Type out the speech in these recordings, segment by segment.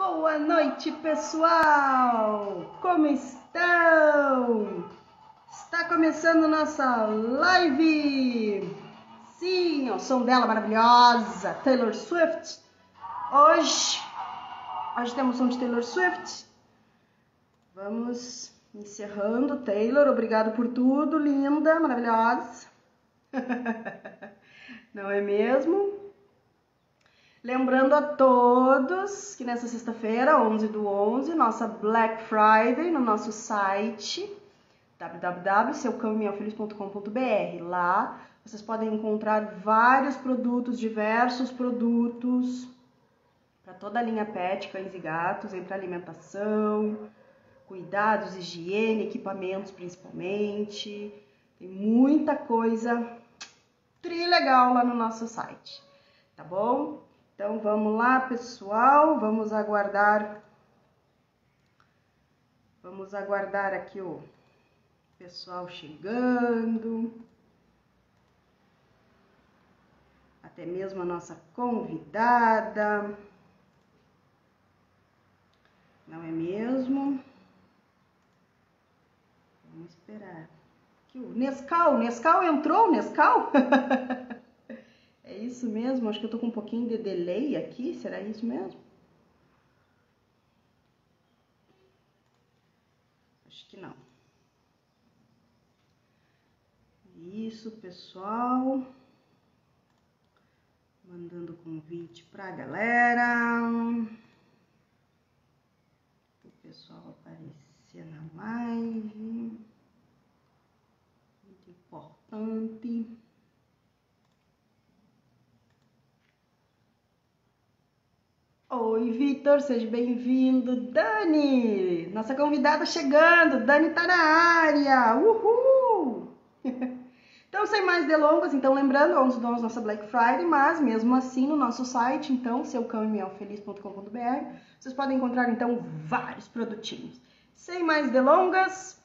Boa noite, pessoal! Como estão? Está começando nossa live! Sim, o som dela maravilhosa, Taylor Swift. Hoje temos o som de Taylor Swift. Vamos encerrando. Taylor, obrigado por tudo, linda, maravilhosa. Não é mesmo? Lembrando a todos que nessa sexta-feira, 11/11, nossa Black Friday no nosso site www.seucãoeminhafeliz.com.br. Lá vocês podem encontrar vários produtos, diversos produtos para toda a linha pet, cães e gatos, entre alimentação, cuidados, higiene, equipamentos principalmente. Tem muita coisa trilegal lá no nosso site, tá bom? Então, vamos lá, pessoal, vamos aguardar aqui o pessoal chegando, até mesmo a nossa convidada, não é mesmo? Vamos esperar. Aqui o Nescau entrou, Nescau? É isso mesmo? Acho que eu tô com um pouquinho de delay aqui, será isso mesmo? Acho que não. Isso, pessoal. Mandando convite pra galera. O pessoal aparecer na live. Muito importante. Oi, Vitor, seja bem-vindo. Dani, nossa convidada chegando. Dani tá na área. Uhul! Então, sem mais delongas, então lembrando, 11/11 nossa Black Friday, mas mesmo assim no nosso site, então, seucãoeminhafeliz.com.br, vocês podem encontrar, então, vários produtinhos. Sem mais delongas,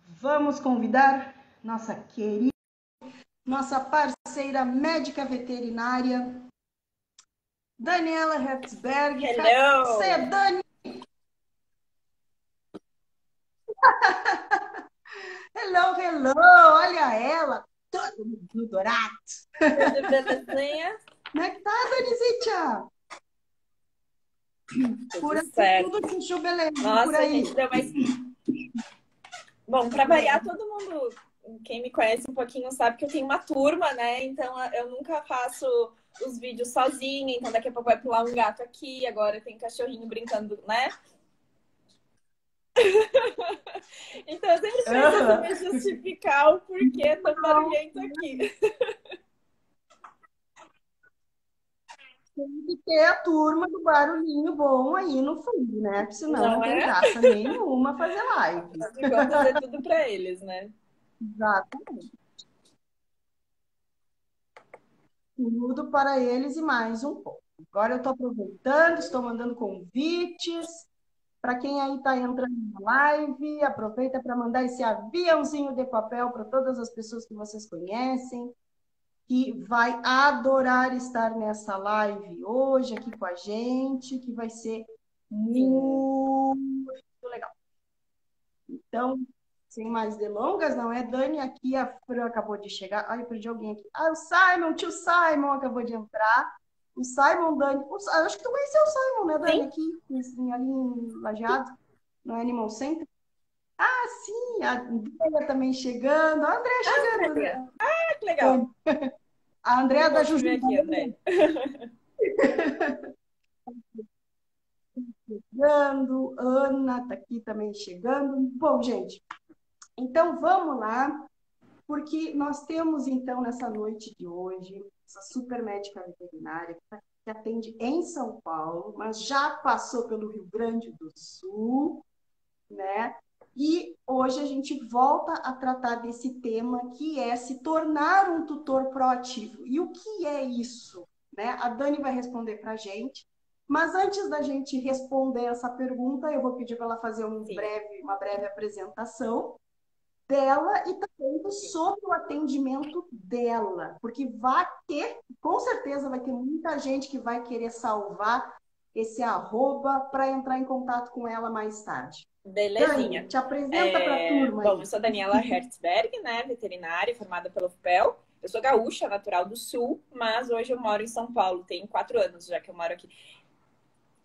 vamos convidar nossa querida, nossa parceira médica veterinária, Daniela Hertzberg. Hello! Você é Dani? Hello! Olha ela, todo mundo dourado. Tudo belezinha? Como é que tá, Danisítia? Por aqui certo. tudo chuchu beleza. Nossa, por aí. a gente deu mais... Bom, para variar, todo mundo, quem me conhece um pouquinho sabe que eu tenho uma turma, né? Então eu nunca faço os vídeos sozinha, então daqui a pouco vai pular um gato aqui, agora tem cachorrinho brincando, né? Então eu sempre preciso me justificar o porquê tão barulhento aqui. Tem que ter a turma do barulhinho bom aí no fundo, né? Porque senão não tem é? graça nenhuma fazer live. Vamos fazer tudo para eles, né? Exatamente. Tudo para eles e mais um pouco. Agora eu estou aproveitando, estou mandando convites. Para quem aí está entrando na live, aproveita para mandar esse aviãozinho de papel para todas as pessoas que vocês conhecem, que vai adorar estar nessa live hoje aqui com a gente, que vai ser muito legal. Então, sem mais delongas, não é, Dani? Aqui a Fran acabou de chegar. Ai, eu perdi alguém aqui. Ah, o tio Simon acabou de entrar. O Simon, Dani. Acho que tu conheceu o Simon, né, Dani? Sim. Aqui, ali em Lajeado, no Animal Center. Ah, sim, a Andréia também chegando. A Andréia chegando, né? Ah, que legal. A Andréia da Juju. Juju. Aqui, André. Chegando, Ana tá aqui também chegando. Bom, gente, então vamos lá, porque nós temos então nessa noite de hoje essa super médica veterinária que atende em São Paulo, mas já passou pelo Rio Grande do Sul, né? E hoje a gente volta a tratar desse tema que é se tornar um tutor proativo. E o que é isso? Né? A Dani vai responder para a gente. Mas antes da gente responder essa pergunta, eu vou pedir para ela fazer uma breve apresentação dela e também sobre o atendimento dela. Porque com certeza vai ter muita gente que vai querer salvar esse arroba para entrar em contato com ela mais tarde. Belezinha. Dani, te apresenta para a turma. Bom, eu sou Daniela Hertzberg, né, veterinária, formada pela UFPEL. Eu sou gaúcha, natural do Sul, mas hoje eu moro em São Paulo. Tem 4 anos já que eu moro aqui.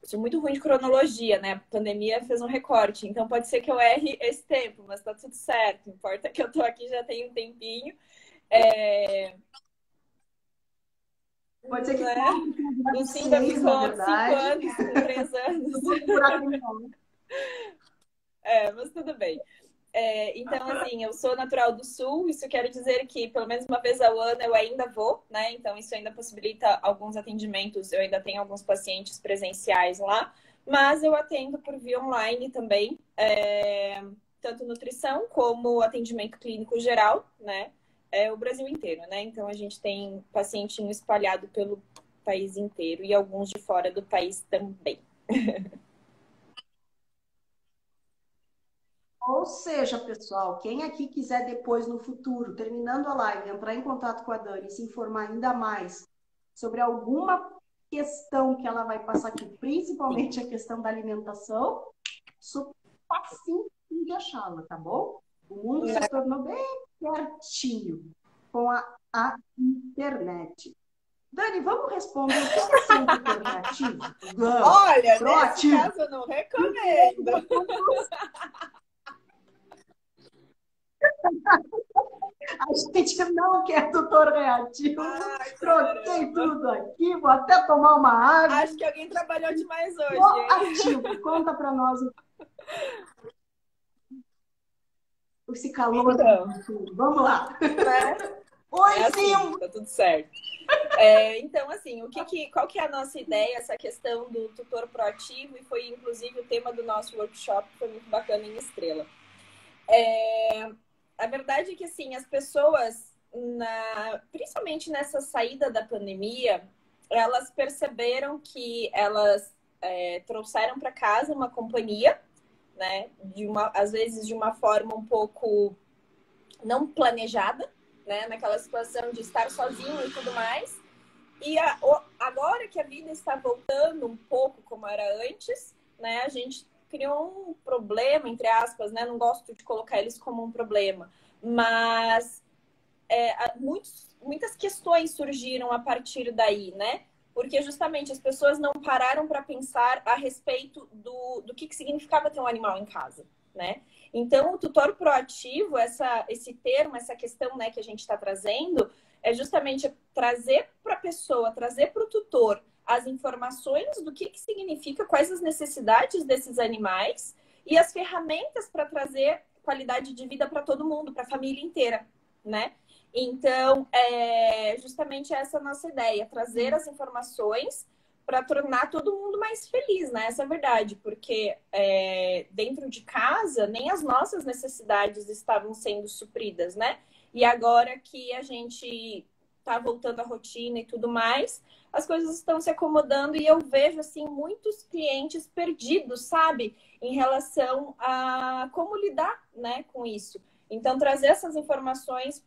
Eu sou muito ruim de cronologia, né? A pandemia fez um recorte, então pode ser que eu erre esse tempo, mas tá tudo certo. Importa que eu tô aqui já tem um tempinho. Pode ser que né? O Simba ficou 5 anos, com 3 anos. Mas tudo bem. Então, assim, eu sou natural do Sul, isso quer dizer que pelo menos uma vez ao ano eu ainda vou, né? Então, isso ainda possibilita alguns atendimentos, eu ainda tenho alguns pacientes presenciais lá, mas eu atendo por via online também, tanto nutrição como atendimento clínico geral, né? O Brasil inteiro, né? Então, a gente tem pacientinho espalhado pelo país inteiro e alguns de fora do país também. Ou seja, pessoal, quem aqui quiser depois, no futuro, terminando a live, entrar em contato com a Dani e se informar ainda mais sobre alguma questão que ela vai passar aqui, principalmente a questão da alimentação, super facinho de achá-la, tá bom? O mundo se tornou bem pertinho com a internet. Dani, vamos responder o que é ser um tutor proativo? Olha, nesse caso eu não recomendo. A gente não quer tutor reativo. Troquei tudo aqui, vou até tomar uma água. Acho que alguém trabalhou demais hoje. Ativo, conta para nós. Esse calor. Então, vamos lá. Né? Oi, assim, Sim! Tá tudo certo. Então, assim, qual que é a nossa ideia, essa questão do tutor proativo, e foi inclusive o tema do nosso workshop, que foi muito bacana em Estrela. A verdade é que, assim, as pessoas, principalmente nessa saída da pandemia, elas perceberam que elas trouxeram para casa uma companhia, né? Às vezes de uma forma um pouco não planejada, né? Naquela situação de estar sozinho e tudo mais. E agora que a vida está voltando um pouco como era antes, né? A gente criou um problema, entre aspas, né? Não gosto de colocar eles como um problema, mas muitas questões surgiram a partir daí, né? Porque justamente as pessoas não pararam para pensar a respeito do que significava ter um animal em casa, né? Então, o tutor proativo, esse termo, essa questão, né, que a gente está trazendo, é justamente trazer para a pessoa, trazer para o tutor as informações do que significa, quais as necessidades desses animais e as ferramentas para trazer qualidade de vida para todo mundo, para a família inteira, né? Então, justamente essa é a nossa ideia, trazer as informações para tornar todo mundo mais feliz, né? Essa é a verdade, porque dentro de casa nem as nossas necessidades estavam sendo supridas, né? E agora que a gente tá voltando à rotina e tudo mais, as coisas estão se acomodando e eu vejo, assim, muitos clientes perdidos, sabe? Em relação a como lidar, né, com isso. Então, trazer essas informações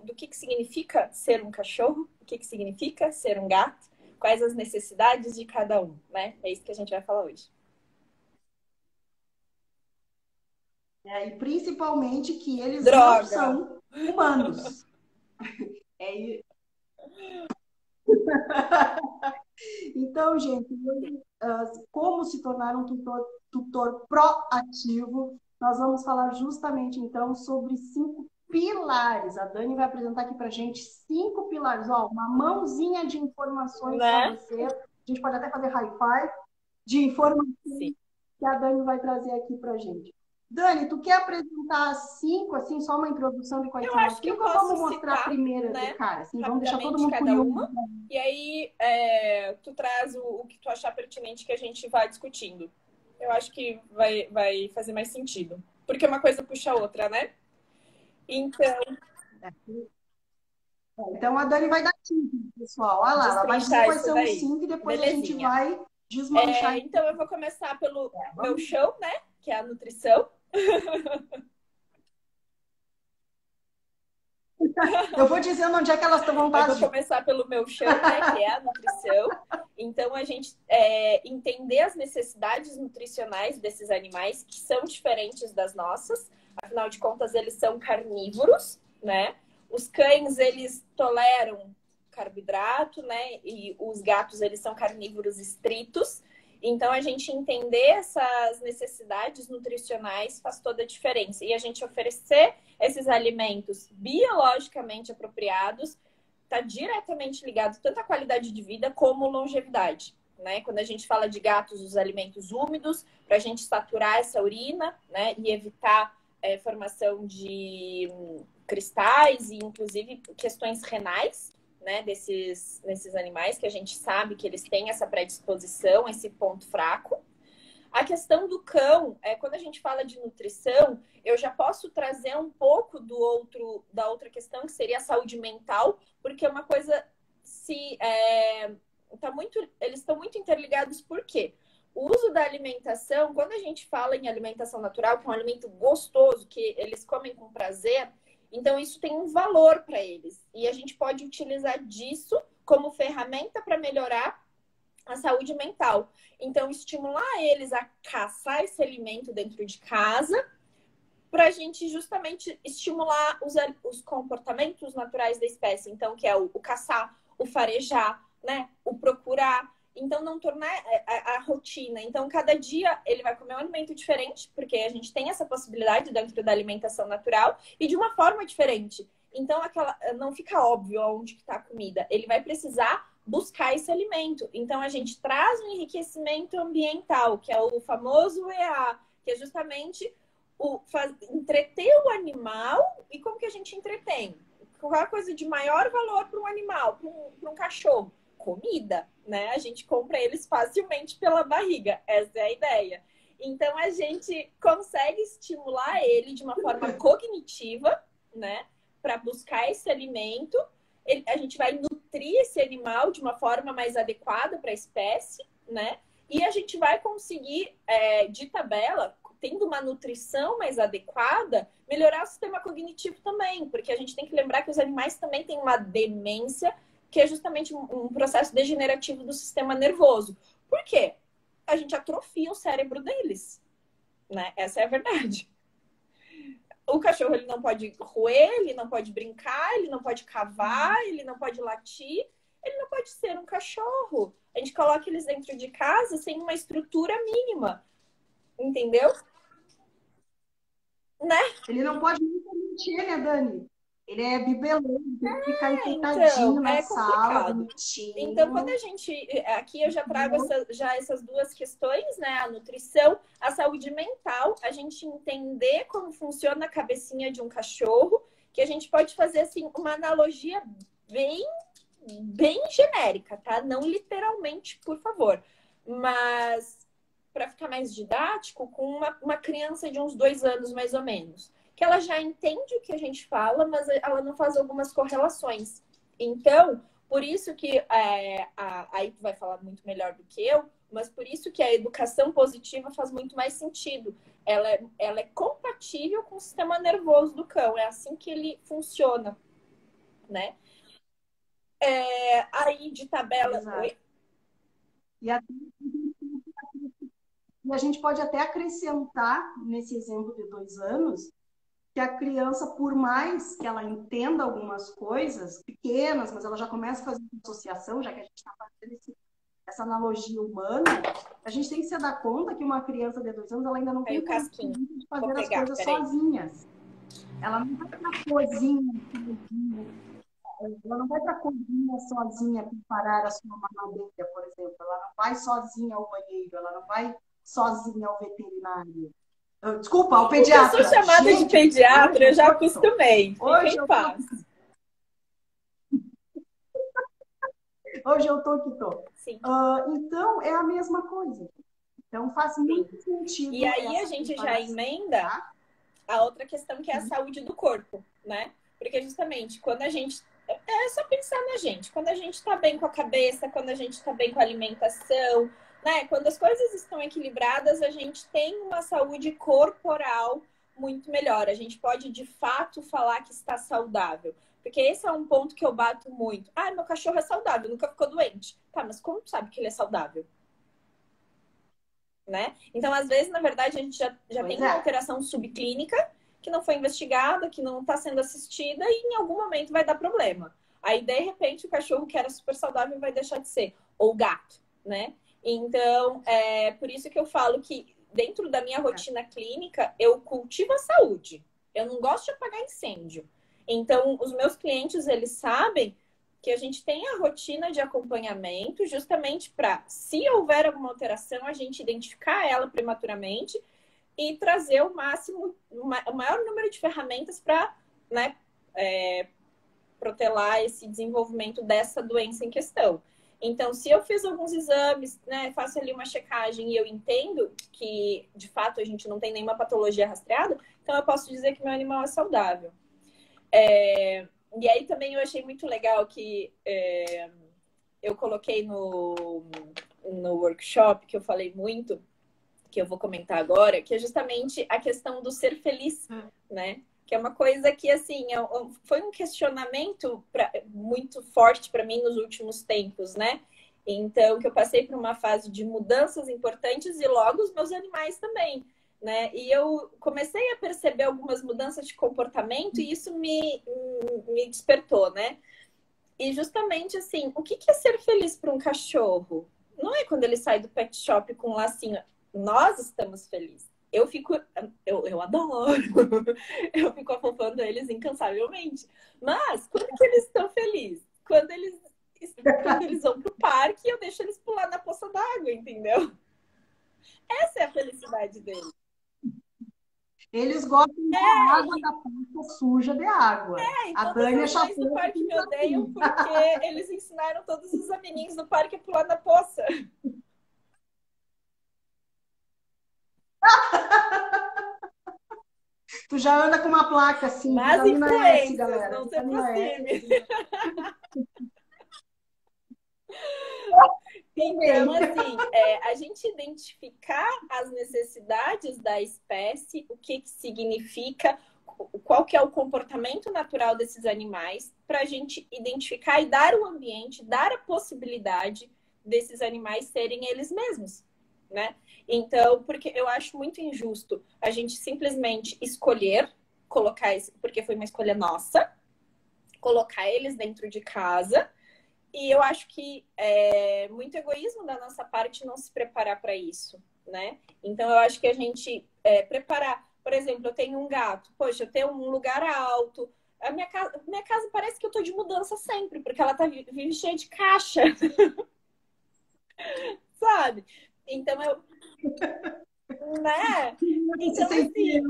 do que significa ser um cachorro, o que significa ser um gato, quais as necessidades de cada um, né? É isso que a gente vai falar hoje. E principalmente que eles não são humanos. Então, gente, como se tornar um tutor proativo, nós vamos falar justamente, então, sobre 5 pilares. A Dani vai apresentar aqui para a gente 5 pilares. Ó, uma mãozinha de informações para você. A gente pode até fazer hi-fi de informações que a Dani vai trazer aqui para a gente. Dani, tu quer apresentar 5, assim, só uma introdução de quais são as 5? Ou vamos mostrar a primeira, né? Cara? Assim, vamos deixar todo mundo curioso. E aí, tu traz o que tu achar pertinente que a gente vai discutindo. Eu acho que vai fazer mais sentido. Porque uma coisa puxa a outra, né? Então, a Dani vai dar 5, pessoal. Olha lá, ela vai dizer quais são os 5 e depois a gente vai desmanchar. Então, eu vou começar pelo meu chão, né? Que é a nutrição. Eu vou dizendo onde é que elas vão estar. Eu vou começar pelo meu chão, né? Que é a nutrição. Então, Então, a gente entender as necessidades nutricionais desses animais, que são diferentes das nossas. Afinal de contas, eles são carnívoros, né? Os cães, eles toleram carboidrato, né? E os gatos, eles são carnívoros estritos. Então, a gente entender essas necessidades nutricionais faz toda a diferença. E a gente oferecer esses alimentos biologicamente apropriados está diretamente ligado tanto à qualidade de vida como longevidade, né? Quando a gente fala de gatos, os alimentos úmidos, para a gente saturar essa urina, né? E evitar formação de cristais e, inclusive, questões renais, né, nesses animais, que a gente sabe que eles têm essa predisposição, esse ponto fraco. A questão do cão, quando a gente fala de nutrição, eu já posso trazer um pouco da outra questão, que seria a saúde mental, porque uma coisa eles estão muito interligados. Por quê? O uso da alimentação, quando a gente fala em alimentação natural, que é um alimento gostoso, que eles comem com prazer, então isso tem um valor para eles. E a gente pode utilizar disso como ferramenta para melhorar a saúde mental. Então, estimular eles a caçar esse alimento dentro de casa, para a gente justamente estimular os comportamentos naturais da espécie. Então, que é o caçar, o farejar, né? O procurar. Então, não tornar a rotina. Então, cada dia ele vai comer um alimento diferente, porque a gente tem essa possibilidade dentro da alimentação natural, e de uma forma diferente. Então, não fica óbvio onde está a comida. Ele vai precisar buscar esse alimento. Então, a gente traz um enriquecimento ambiental, que é o famoso EA, que é justamente entreter o animal. E como que a gente entretém? Qual é a coisa de maior valor para um animal, para um cachorro? Comida, né? A gente compra eles facilmente pela barriga. Essa é a ideia. Então, a gente consegue estimular ele de uma forma cognitiva, né? Para buscar esse alimento. A gente vai nutrir esse animal de uma forma mais adequada para a espécie, né? E a gente vai conseguir, de tabela, tendo uma nutrição mais adequada, melhorar o sistema cognitivo também. Porque a gente tem que lembrar que os animais também têm uma demência, que é justamente um processo degenerativo do sistema nervoso. Por quê? A gente atrofia o cérebro deles, né? Essa é a verdade. O cachorro, ele não pode roer, ele não pode brincar, ele não pode cavar, ele não pode latir, ele não pode ser um cachorro. A gente coloca eles dentro de casa sem uma estrutura mínima, entendeu? Né? Ele não pode nem mexer, né, Dani? Ele é bibelô, tem que ficar enfeitadinho na sala, bonitinho. Então, quando a gente... Aqui eu já trago essas duas questões, né? A nutrição, a saúde mental, a gente entender como funciona a cabecinha de um cachorro, que a gente pode fazer, assim, uma analogia bem genérica, tá? Não literalmente, por favor. Mas, para ficar mais didático, com uma criança de uns 2 anos, mais ou menos, que ela já entende o que a gente fala, mas ela não faz algumas correlações. Então, por isso que aí tu vai falar muito melhor do que eu, mas por isso que a educação positiva faz muito mais sentido. Ela é compatível com o sistema nervoso do cão. É assim que ele funciona, né? Aí de tabela... Oi? E a gente pode até acrescentar, nesse exemplo de 2 anos, que a criança, por mais que ela entenda algumas coisas pequenas, mas ela já começa a fazer uma associação, já que a gente está fazendo essa analogia humana, a gente tem que se dar conta que uma criança de 2 anos, ela ainda não tem o casquinho de fazer as coisas sozinhas. Ela não vai para a cozinha, ela não vai para a cozinha sozinha preparar a sua mamadeira, por exemplo. Ela não vai sozinha ao banheiro, ela não vai sozinha ao veterinário. Desculpa, ao pediatra. Eu sou chamada de pediatra, eu já acostumei. Hoje em paz. Hoje eu tô que tô. Então, é a mesma coisa. Então, faz muito sentido. E aí a gente já emenda a outra questão, que é a saúde do corpo, né? Porque justamente quando a gente... É só pensar na gente. Quando a gente tá bem com a cabeça, quando a gente tá bem com a alimentação... Né? Quando as coisas estão equilibradas, a gente tem uma saúde corporal muito melhor. A gente pode, de fato, falar que está saudável. Porque esse é um ponto que eu bato muito. Ah, meu cachorro é saudável, nunca ficou doente. Tá, mas como tu sabe que ele é saudável? Né? Então, às vezes, na verdade, a gente já tem uma alteração subclínica que não foi investigada, que não está sendo assistida e em algum momento vai dar problema. Aí, de repente, o cachorro que era super saudável vai deixar de ser. Ou o gato, né? Então, é por isso que eu falo que dentro da minha rotina clínica, eu cultivo a saúde. Eu não gosto de apagar incêndio. Então, os meus clientes, eles sabem que a gente tem a rotina de acompanhamento justamente para, se houver alguma alteração, a gente identificar ela prematuramente e trazer o maior número de ferramentas para, né, protelar esse desenvolvimento dessa doença em questão. Então, se eu fiz alguns exames, né, faço ali uma checagem e eu entendo que, de fato, a gente não tem nenhuma patologia rastreada, então eu posso dizer que meu animal é saudável. E aí também eu achei muito legal que eu coloquei no workshop, que eu falei muito, que eu vou comentar agora, que é justamente a questão do ser feliz, né? Que é uma coisa que, assim, foi um questionamento muito forte para mim nos últimos tempos, né? Então, que eu passei por uma fase de mudanças importantes e logo os meus animais também, né? E eu comecei a perceber algumas mudanças de comportamento e isso me despertou, né? E justamente, assim, o que é ser feliz para um cachorro? Não é quando ele sai do pet shop com um lacinho. Nós estamos felizes. Eu adoro. Eu fico afofando eles incansavelmente. Mas, quando que eles estão felizes? Quando eles vão pro parque e eu deixo eles pular na poça d'água, entendeu? Essa é a felicidade deles. Eles gostam da água, da poça suja de água. A Dani é chapéu do parque me odeiam porque eles ensinaram todos os amiguinhos do parque a pular na poça. Tu já anda com uma placa assim. Mas influências, galera. Não se aproxime. Então, assim, a gente identificar as necessidades da espécie, o que significa, qual que é o comportamento natural desses animais, para a gente identificar e dar o ambiente, dar a possibilidade desses animais serem eles mesmos, né? Então, porque eu acho muito injusto a gente simplesmente escolher colocar isso, porque foi uma escolha nossa, colocar eles dentro de casa. E eu acho que é muito egoísmo da nossa parte não se preparar para isso, né? Então, eu acho que a gente preparar... Por exemplo, eu tenho um gato. Poxa, eu tenho um lugar alto. A minha casa parece que eu tô de mudança sempre, porque ela vive cheia de caixa. Sabe? Então, né? Então, assim,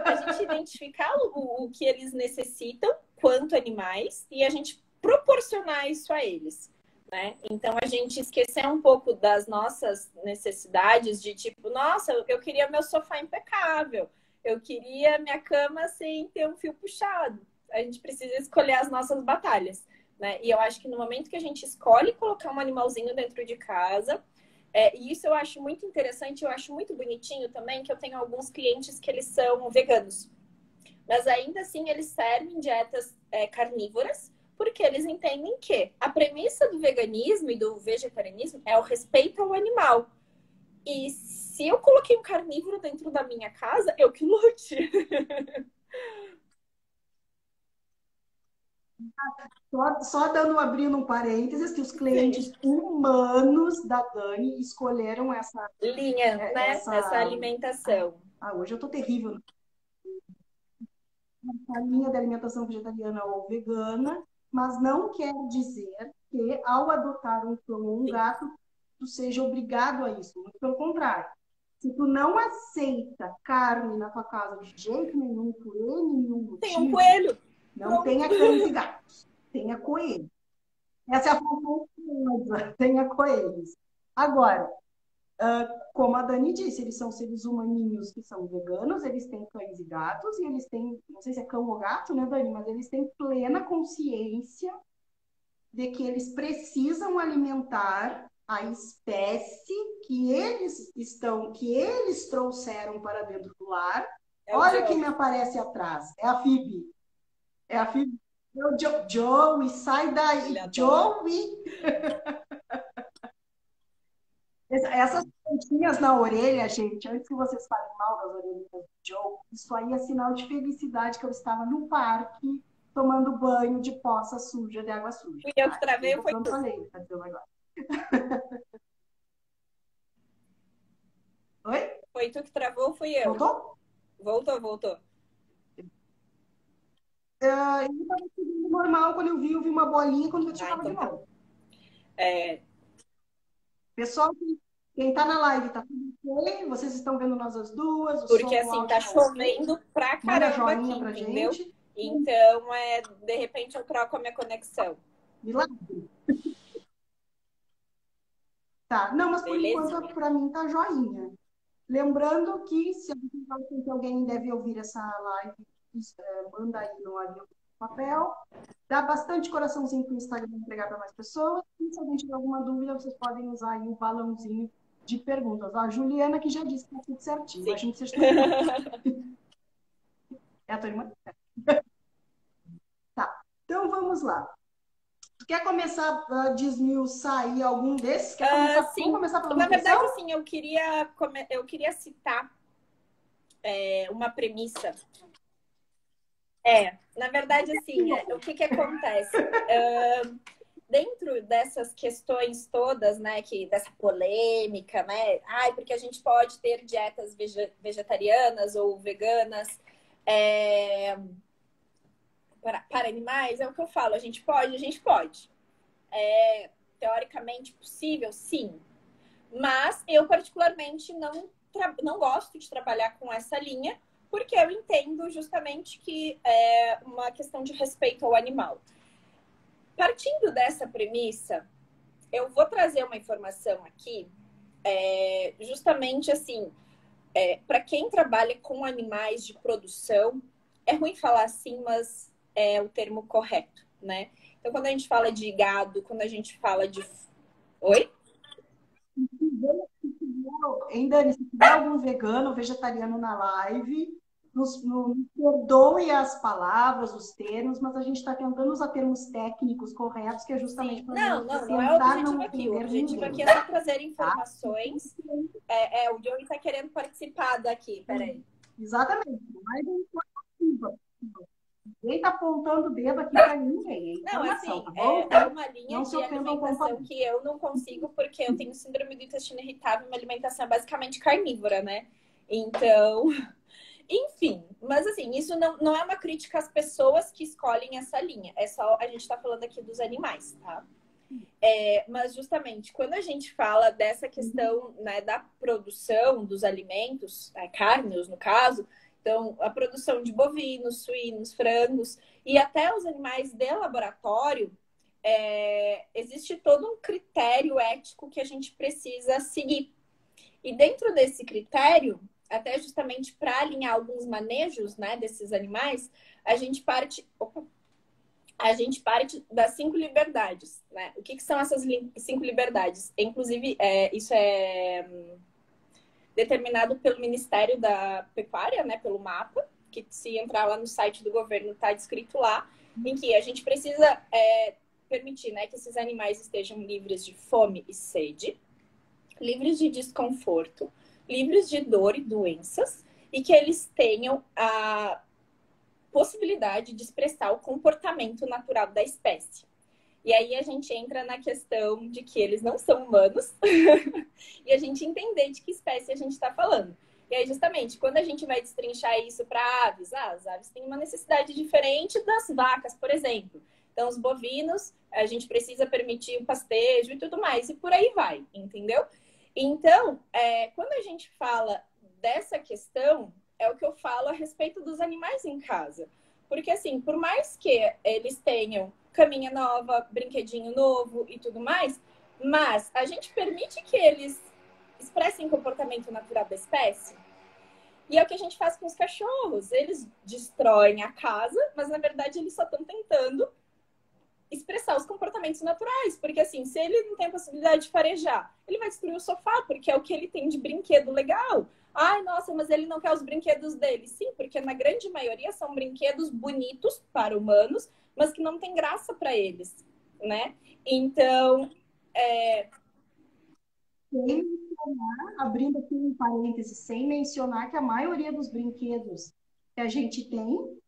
a gente identificar o que eles necessitam quanto animais e a gente proporcionar isso a eles, né? Então, a gente esquecer um pouco das nossas necessidades de tipo, nossa, eu queria meu sofá impecável, eu queria minha cama sem ter um fio puxado. A gente precisa escolher as nossas batalhas, né? E eu acho que no momento que a gente escolhe colocar um animalzinho dentro de casa, e isso eu acho muito interessante, eu acho muito bonitinho também, que eu tenho alguns clientes que eles são veganos. Mas ainda assim, eles servem dietas carnívoras, porque eles entendem que a premissa do veganismo e do vegetarianismo é o respeito ao animal. E se eu coloquei um carnívoro dentro da minha casa, eu que lute. Só abrindo um parênteses, que os clientes humanos da Dani escolheram essa linha, né? Essa alimentação. Hoje eu tô terrível. A linha de alimentação vegetariana ou vegana, mas não quer dizer que ao adotar um cão ou um gato, tu seja obrigado a isso. Muito pelo contrário. Se tu não aceita carne na tua casa de jeito nenhum, por nenhum motivo, tem um coelho. Não tenha cães e gatos, tenha coelhos. Essa é a coisa, tenha coelhos. Agora, como a Dani disse, eles são seres humaninhos que são veganos, eles têm cães e gatos, e eles têm, não sei se é cão ou gato, né, Dani, mas eles têm plena consciência de que eles precisam alimentar a espécie que eles trouxeram para dentro do lar. Olha quem me aparece atrás, é a Phoebe. É a Phoebe. Joey, sai daí, Joey. Essas pontinhas na orelha, gente, antes que vocês falem mal das orelhas do Joe, isso aí é sinal de felicidade que eu estava no parque tomando banho de poça suja, de água suja. Fui eu que travei ou foi tu? Falei, tá dizendo agora. Oi? Foi tu que travou ou fui eu? Voltou? Voltou. Eu estava seguindo normal, quando eu vi uma bolinha, quando eu estava então de novo. É... Pessoal, quem tá na live, tá tudo bem? Vocês estão vendo nós as duas? Porque assim, tá chovendo pra caramba aqui, entendeu? Gente. Então, de repente eu troco a minha conexão. Milagre. Tá, não, mas por enquanto pra mim tá joinha. Lembrando que se alguém deve ouvir essa live, manda aí no avião papel, dá bastante coraçãozinho para o Instagram entregar para mais pessoas. E se alguém tiver alguma dúvida, vocês podem usar aí o balãozinho de perguntas. A Juliana que já disse que tá tudo certinho. Sim. Imagino que vocês estão... É a tua irmã? Tá, então vamos lá. Tu quer começar a desmiuçar aí algum desses? Quer começar? Sim. Vamos começar pela Na verdade, assim, eu queria citar uma premissa. Na verdade, assim, o que acontece? Dentro dessas questões todas, né, dessa polêmica, né? Porque a gente pode ter dietas vegetarianas ou veganas para animais, é o que eu falo, a gente pode. É teoricamente possível, sim. Mas eu, particularmente, não gosto de trabalhar com essa linha, porque eu entendo justamente que é uma questão de respeito ao animal. Partindo dessa premissa, eu vou trazer uma informação aqui, justamente assim, para quem trabalha com animais de produção, é ruim falar assim, mas é o termo correto, né? Então, quando a gente fala de gado, quando a gente fala de... Oi? Ainda, se tiver algum vegano ou vegetariano na live, nos perdoe as palavras, os termos, mas a gente está tentando usar termos técnicos corretos, que é justamente para não é o objetivo aqui. O objetivo aqui é só trazer informações. Tá? O Johnny está querendo participar daqui, peraí. Exatamente. Mas ninguém está apontando o dedo aqui para ninguém. Não, assim, é uma linha de alimentação que eu não consigo, porque eu tenho síndrome do intestino irritável, minha alimentação é basicamente carnívora, né? Então, enfim, mas assim, isso não é uma crítica às pessoas que escolhem essa linha, é só a gente está falando aqui dos animais, tá? Mas justamente, quando a gente fala dessa questão, né, da produção dos alimentos, carnes no caso, então a produção de bovinos, suínos, frangos e até os animais de laboratório, existe todo um critério ético que a gente precisa seguir. E dentro desse critério, até justamente para alinhar alguns manejos, né, desses animais, a gente parte das 5 liberdades, né? O que são essas 5 liberdades? Inclusive, isso é determinado pelo Ministério da Pecuária, né? Pelo MAPA, que se entrar lá no site do governo, está descrito lá, em que a gente precisa permitir, né, que esses animais estejam livres de fome e sede, livres de desconforto, livres de dor e doenças, e que eles tenham a possibilidade de expressar o comportamento natural da espécie. E aí a gente entra na questão de que eles não são humanos e a gente entender de que espécie a gente está falando. E aí, justamente, quando a gente vai destrinchar isso para aves, as aves têm uma necessidade diferente das vacas, por exemplo. Então, os bovinos, a gente precisa permitir o pastejo e tudo mais, e por aí vai, entendeu? Então, quando a gente fala dessa questão, é o que eu falo a respeito dos animais em casa. Porque, assim, por mais que eles tenham caminha nova, brinquedinho novo e tudo mais, mas a gente permite que eles expressem comportamento natural da espécie. E é o que a gente faz com os cachorros. Eles destroem a casa, mas, na verdade, eles só estão tentando expressar os comportamentos naturais. Porque, assim, se ele não tem a possibilidade de farejar, ele vai destruir o sofá, porque é o que ele tem de brinquedo legal. Ai, nossa, mas ele não quer os brinquedos dele. Sim, porque na grande maioria são brinquedos bonitos para humanos, mas que não tem graça para eles, né? Então, Sem mencionar, abrindo aqui um parêntese, sem mencionar que a maioria dos brinquedos que a gente tem,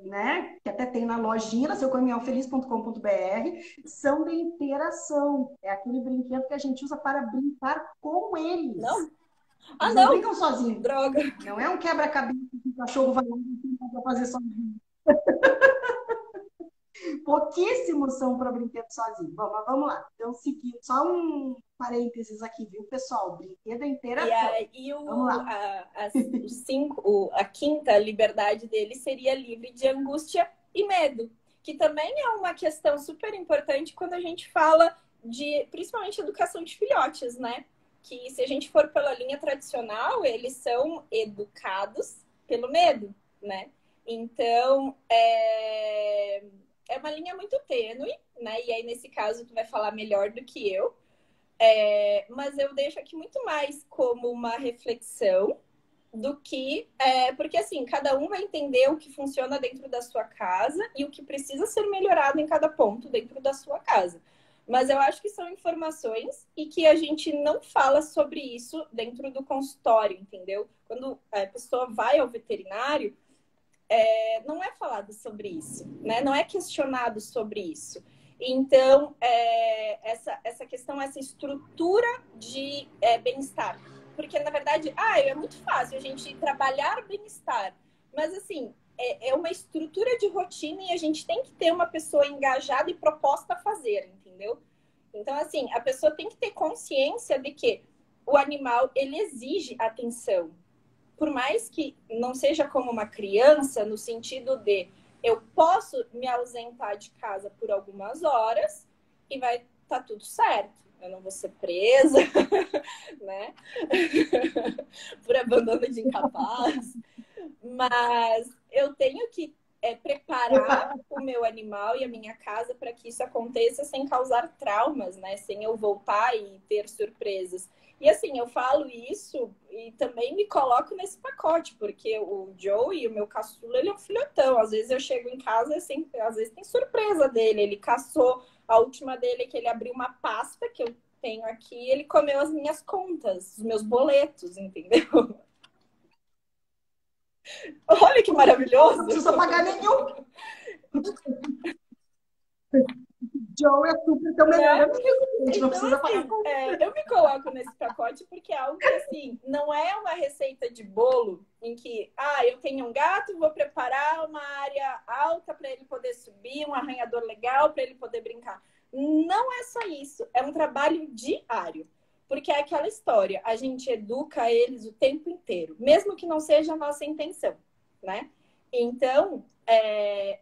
né, que até tem na lojinha, seucaminhãofeliz.com.br, são de interação. É aquele brinquedo que a gente usa para brincar com eles. Não? Eles não brincam sozinhos. Droga! Não é um quebra-cabeça que o cachorro vai lá para fazer sozinho. Pouquíssimos são para brinquedo sozinho. Bom, mas vamos lá. Então, seguindo, só um parênteses aqui, viu, pessoal? Brinquedo é interação. Vamos lá. A quinta liberdade dele seria livre de angústia e medo, que também é uma questão super importante quando a gente fala de, principalmente, educação de filhotes, né? Que se a gente for pela linha tradicional, eles são educados pelo medo, né? Então, é uma linha muito tênue, né? E aí, nesse caso, tu vai falar melhor do que eu. Mas eu deixo aqui muito mais como uma reflexão do que... porque, assim, cada um vai entender o que funciona dentro da sua casa e o que precisa ser melhorado em cada ponto dentro da sua casa. Mas eu acho que são informações e que a gente não fala sobre isso dentro do consultório, entendeu? Quando a pessoa vai ao veterinário, não é falado sobre isso, né? Não é questionado sobre isso. Então, essa questão, essa estrutura de bem-estar. Porque, na verdade, é muito fácil a gente trabalhar bem-estar. Mas, assim, é uma estrutura de rotina e a gente tem que ter uma pessoa engajada e proposta a fazer, entendeu? Então, assim, a pessoa tem que ter consciência de que o animal, ele exige atenção. Por mais que não seja como uma criança, no sentido de eu posso me ausentar de casa por algumas horas e vai estar tudo certo. Eu não vou ser presa, né? Por abandono de incapaz. Mas eu tenho que preparar o meu animal e a minha casa para que isso aconteça sem causar traumas, né? Sem eu voltar e ter surpresas. E assim, eu falo isso e também me coloco nesse pacote, porque o Joey, o meu caçula, ele é um filhotão. Às vezes eu chego em casa e assim, às vezes tem surpresa dele. Ele caçou, a última dele é que ele abriu uma pasta que eu tenho aqui e ele comeu as minhas contas, os meus boletos, entendeu? Olha que maravilhoso! Não precisa pagar nenhum. Joe é super teu melhor amigo. A gente não precisa pagar. Eu me coloco nesse pacote porque é algo que, assim, não é uma receita de bolo em que, eu tenho um gato, vou preparar uma área alta para ele poder subir, um arranhador legal para ele poder brincar. Não é só isso. É um trabalho diário. Porque é aquela história, a gente educa eles o tempo inteiro, mesmo que não seja a nossa intenção, né? Então,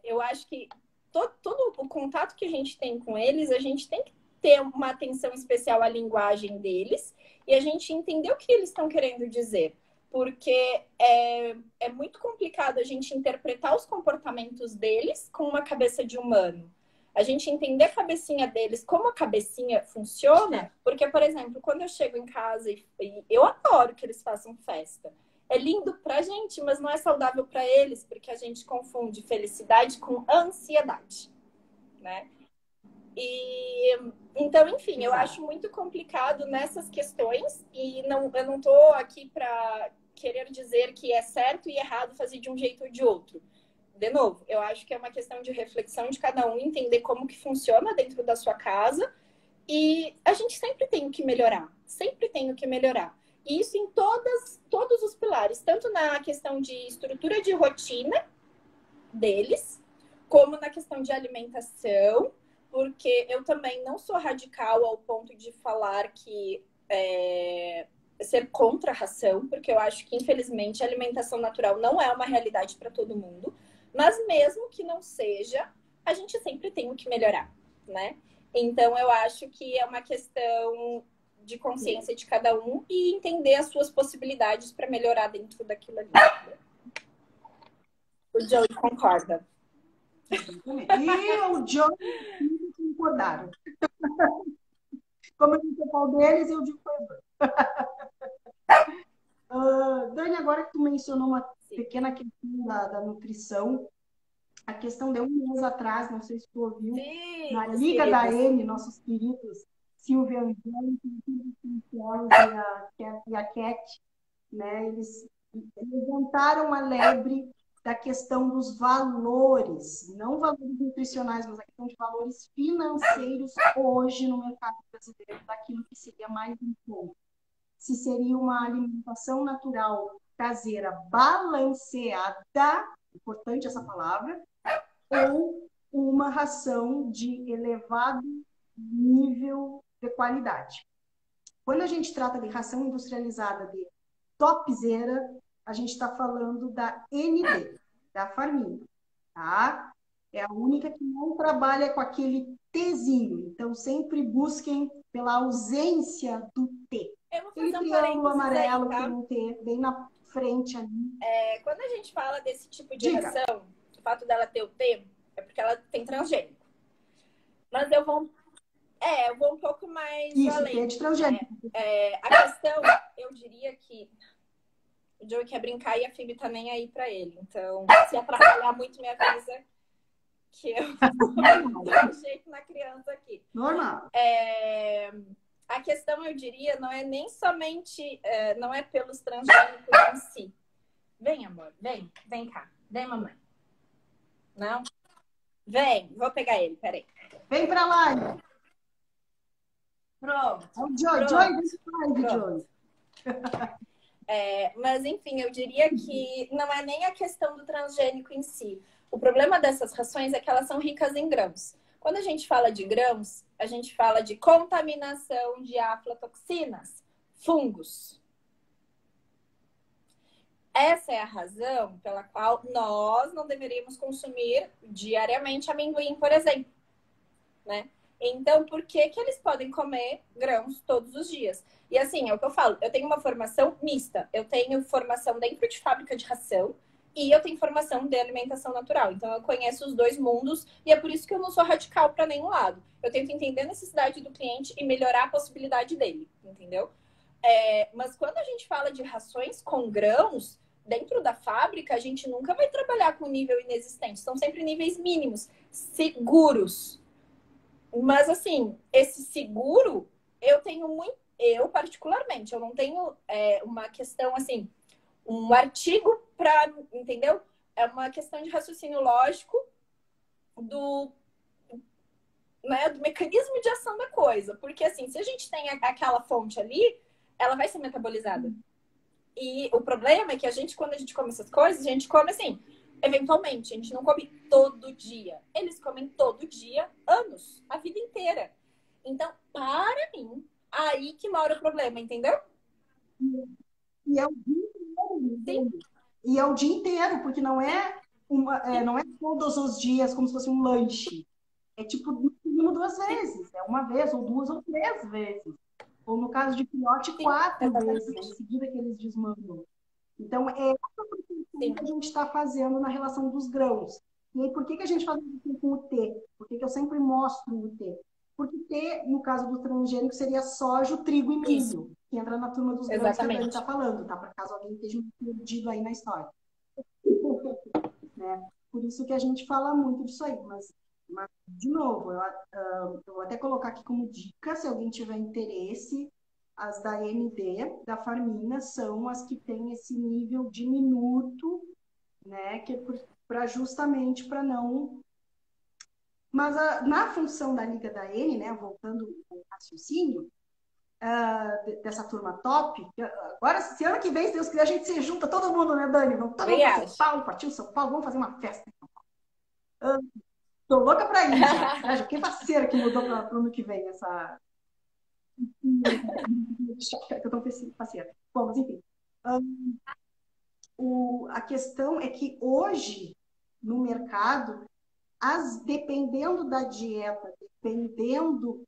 eu acho que todo o contato que a gente tem com eles, a gente tem que ter uma atenção especial à linguagem deles e a gente entender o que eles estão querendo dizer. Porque é muito complicado a gente interpretar os comportamentos deles com uma cabeça de humano. A gente entender a cabecinha deles, como a cabecinha funciona, porque, por exemplo, quando eu chego em casa e eu adoro que eles façam festa. É lindo pra gente, mas não é saudável para eles, porque a gente confunde felicidade com ansiedade, né? E então, enfim, eu acho muito complicado nessas questões e eu não tô aqui para querer dizer que é certo e errado fazer de um jeito ou de outro. De novo, eu acho que é uma questão de reflexão de cada um, entender como que funciona dentro da sua casa e a gente sempre tem o que melhorar, sempre tem o que melhorar. E isso em todos os pilares, tanto na questão de estrutura de rotina deles, como na questão de alimentação, porque eu também não sou radical ao ponto de falar que ser contra a ração, porque eu acho que, infelizmente, a alimentação natural não é uma realidade para todo mundo, mas mesmo que não seja, a gente sempre tem o que melhorar, né? Então, eu acho que é uma questão de consciência de cada um e entender as suas possibilidades para melhorar dentro daquilo ali. O Joey concorda. E o Joey concordaram. Como eu disse o pau deles, eu digo foi Dani, agora que tu mencionou uma pequena questão da nutrição, a questão de um mês atrás, não sei se tu ouviu, Sim, na os Liga da queridos. N, nossos queridos Silvia Angeli e a Cat, né? Eles levantaram a lebre da questão dos valores, não valores nutricionais, mas a questão de valores financeiros hoje no mercado brasileiro, daquilo que seria mais em conta. Se seria uma alimentação natural caseira balanceada, importante essa palavra, ou uma ração de elevado nível de qualidade. Quando a gente trata de ração industrializada de topzera, a gente está falando da ND, da Farmina, tá? É a única que não trabalha com aquele Tzinho. Então, sempre busquem pela ausência do T. Eu vou Aquele fazer um triângulo parênteses aí, amarelo que tá? tem um T bem na frente ali. Quando a gente fala desse tipo de Diga. ração, o fato dela ter o T é porque ela tem transgênico. Mas eu vou um pouco mais Isso, além. T é de transgênico. A questão, eu diria que o Joey quer brincar e a Phoebe tá nem aí pra ele. Então, se atrapalhar muito, me avisa que eu vou dar um jeito na criança aqui. Normal. A questão, eu diria, não é nem somente, não é pelos transgênicos em si. Vem, amor, vem cá. Vem, mamãe. Não? Vem, vou pegar ele, peraí. Vem pra lá. Pronto. É o Joy. Joy, vem pra lá, Joy. Mas, enfim, eu diria que não é nem a questão do transgênico em si. O problema dessas rações é que elas são ricas em grãos. Quando a gente fala de grãos, a gente fala de contaminação de aflatoxinas, fungos. Essa é a razão pela qual nós não deveríamos consumir diariamente amendoim, por exemplo, né? Então, por que que eles podem comer grãos todos os dias? E assim, é o que eu falo, eu tenho uma formação mista. Eu tenho formação dentro de fábrica de ração e eu tenho formação de alimentação natural. Então, eu conheço os dois mundos e é por isso que eu não sou radical para nenhum lado. Eu tento entender a necessidade do cliente e melhorar a possibilidade dele, entendeu? Mas quando a gente fala de rações com grãos, dentro da fábrica, a gente nunca vai trabalhar com nível inexistente. São sempre níveis mínimos, seguros. Mas, assim, esse seguro, eu tenho muito... Eu, particularmente, eu não tenho uma questão, assim, um artigo para... Entendeu? É uma questão de raciocínio lógico do mecanismo de ação da coisa. Porque, assim, se a gente tem aquela fonte ali, ela vai ser metabolizada. E o problema é que quando a gente come essas coisas, a gente come assim, eventualmente, a gente não come todo dia. Eles comem todo dia, anos, a vida inteira. Então, para mim, aí que mora o problema, entendeu? E é o dia inteiro. Sim. E é o dia inteiro, porque não é todos os dias como se fosse um lanche. É tipo, no mínimo 2 vezes. É uma vez, ou 2 ou 3 vezes. Ou no caso de filhote, 4 vezes em seguida que eles desmamam. Então, é essa que a gente está fazendo na relação dos grãos. E aí, por que a gente faz isso com o T? Por que eu sempre mostro o T? Porque T, no caso do transgênico, seria soja, trigo e milho, isso, que entra na turma dos grãos que a Dani está falando, tá? Para caso alguém esteja perdido aí na história. Né? Por isso que a gente fala muito disso aí, mas de novo, eu vou até colocar aqui como dica, se alguém tiver interesse, as da ND, da Farmina, são as que têm esse nível diminuto, né? Que é justamente para não... Mas na função da Liga da N, né? Voltando ao raciocínio, dessa turma top, agora, se ano que vem, se Deus quiser, a gente se junta, todo mundo, né, Dani? Vamos todo mundo para São Paulo, partiu São Paulo, vamos fazer uma festa em São Paulo. Tô louca pra ir já. Já fiquei parceira que mudou para o ano que vem essa. Eu tô parceira. Bom, mas enfim. A questão é que hoje, no mercado, dependendo da dieta, dependendo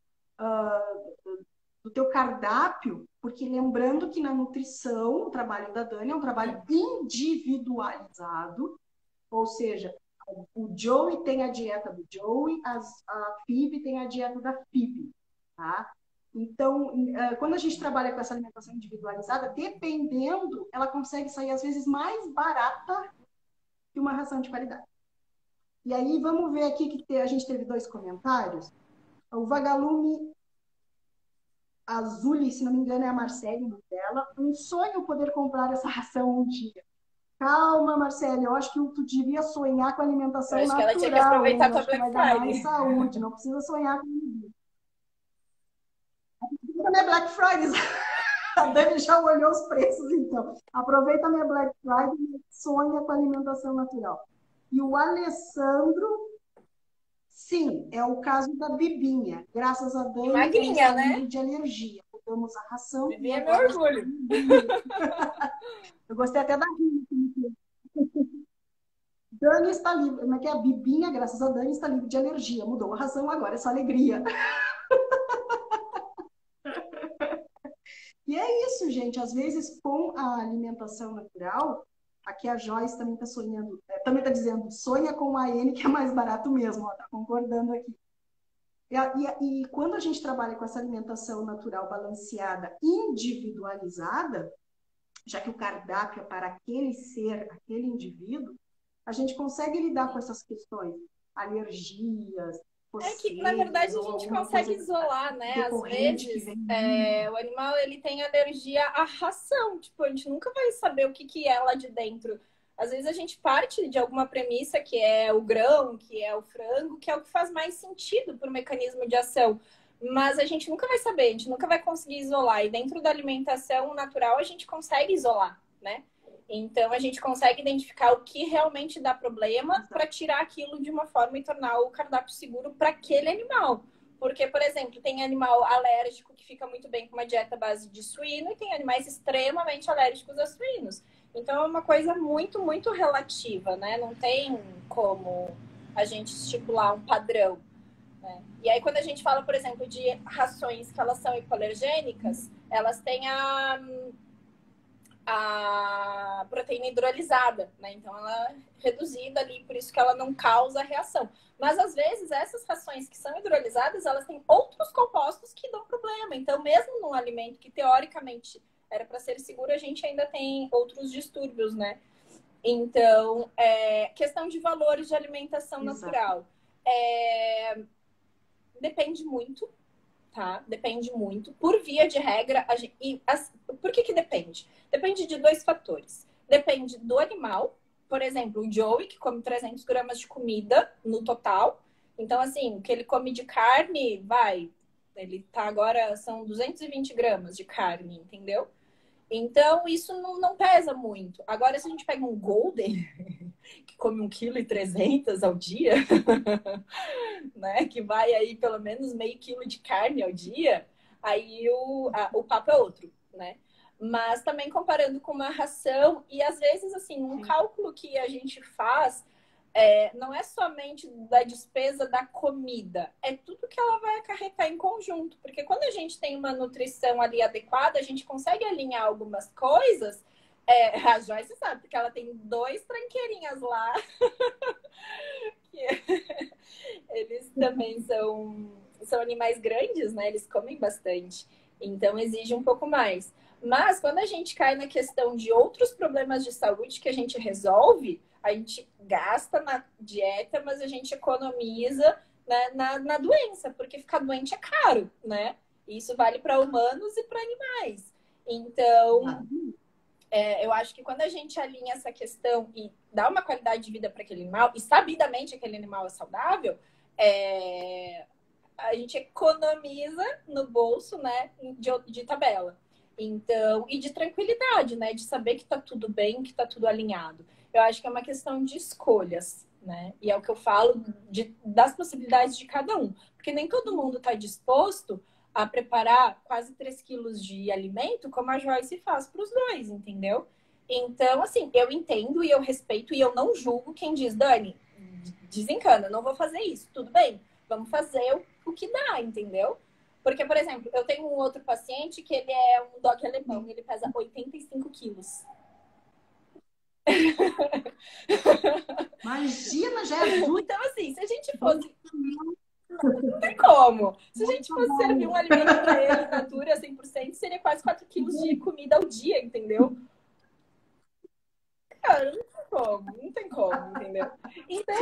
do teu cardápio, porque lembrando que na nutrição, o trabalho da Dani é um trabalho individualizado, ou seja, o Joey tem a dieta do Joey, a Phoebe tem a dieta da Phoebe, tá? Então, quando a gente trabalha com essa alimentação individualizada, dependendo, ela consegue sair, às vezes, mais barata que uma ração de qualidade. E aí, vamos ver aqui que a gente teve 2 comentários. O Vagalume Azul, se não me engano, é a Marcele dela. Um sonho poder comprar essa ração um dia. Calma, Marcele, eu acho que tu devia sonhar com Eu alimentação acho que ela tinha que natural, hein? aproveitar Eu tua acho que Black vai dar mais Friday. saúde, não precisa sonhar com minha Black Friday. A Dani já olhou os preços, então. Aproveita a minha Black Friday e sonha com alimentação natural. E o Alessandro, sim, é o caso da Bibinha. Graças a E Dani, ela magrinha, está né? livre de alergia. Mudamos a ração e Vivi é meu agora orgulho. eu gostei até da rima. Dani está livre, como é que é? A Bibinha, graças a Dani, está livre de alergia. Mudou a ração, agora é só alegria. E é isso, gente. Às vezes, com a alimentação natural, aqui a Joyce também está sonhando, também está dizendo, sonha com a N, que é mais barato mesmo, está concordando aqui. E quando a gente trabalha com essa alimentação natural balanceada, individualizada, já que o cardápio é para aquele ser, aquele indivíduo, a gente consegue lidar com essas questões, alergias, É que, na coceiras verdade, a ou gente alguma consegue coisa isolar, né? Às decorrente que vezes, vem. o animal ele tem alergia à ração. Tipo, a gente nunca vai saber o que, que é lá de dentro. Às vezes a gente parte de alguma premissa que é o grão, que é o frango, que é o que faz mais sentido para o mecanismo de ação. Mas a gente nunca vai saber, a gente nunca vai conseguir isolar. E dentro da alimentação natural a gente consegue isolar, né? Então a gente consegue identificar o que realmente dá problema para tirar aquilo de uma forma e tornar o cardápio seguro para aquele animal. Porque, por exemplo, tem animal alérgico que fica muito bem com uma dieta base de suíno e tem animais extremamente alérgicos a suínos. Então é uma coisa muito, muito relativa, né? Não tem como a gente estipular um padrão, né? E aí quando a gente fala, por exemplo, de rações que elas são hipoalergênicas, elas têm a proteína hidrolisada, né? Então ela é reduzida ali, por isso que ela não causa reação. Mas às vezes essas rações que são hidrolisadas, elas têm outros compostos que dão problema. Então, mesmo num alimento que teoricamente era para ser seguro, a gente ainda tem outros distúrbios, né? Então, questão de valores de alimentação natural. Depende muito, tá? Depende muito. Por via de regra, por que depende? Depende de 2 fatores. Depende do animal. Por exemplo, o Joey, que come 300 gramas de comida no total. Então, assim, o que ele come de carne, ele tá agora, são 220 gramas de carne, entendeu? Então, isso não pesa muito. Agora, se a gente pega um Golden, que come 1,3 kg ao dia, né? Que vai aí pelo menos meio quilo de carne ao dia, aí o papo é outro, né? Mas também comparando com uma ração, e às vezes, assim, um cálculo que a gente faz não é somente da despesa da comida, é tudo que ela vai acarretar em conjunto. Porque quando a gente tem uma nutrição ali adequada, a gente consegue alinhar algumas coisas. A Joyce sabe, porque ela tem 2 tranqueirinhas lá. Eles também são animais grandes, né? Eles comem bastante. Então, exige um pouco mais. Mas, quando a gente cai na questão de outros problemas de saúde que a gente resolve, a gente gasta na dieta, mas a gente economiza, né, na doença, porque ficar doente é caro, né? Isso vale para humanos e para animais. Então, eu acho que quando a gente alinha essa questão e dá uma qualidade de vida para aquele animal, e sabidamente aquele animal é saudável, a gente economiza no bolso, né, de tabela. Então, e de tranquilidade, né, de saber que tá tudo bem, que tá tudo alinhado. Eu acho que é uma questão de escolhas, né? E é o que eu falo das possibilidades de cada um. Porque nem todo mundo está disposto a preparar quase 3 quilos de alimento, como a Joyce faz para os 2, entendeu? Então, assim, eu entendo e eu respeito e eu não julgo quem diz, Dani, desencana, não vou fazer isso. Tudo bem, vamos fazer o que dá, entendeu? Porque, por exemplo, eu tenho um outro paciente que ele é um dog alemão, ele pesa 85 quilos. Imagina, Jesus! Então, assim, se a gente fosse... Não tem como. Se a gente fosse servir um alimento para ele, natura, 100%, seria quase 4 quilos de comida ao dia, entendeu? Cara, como, não tem como, entendeu? Então,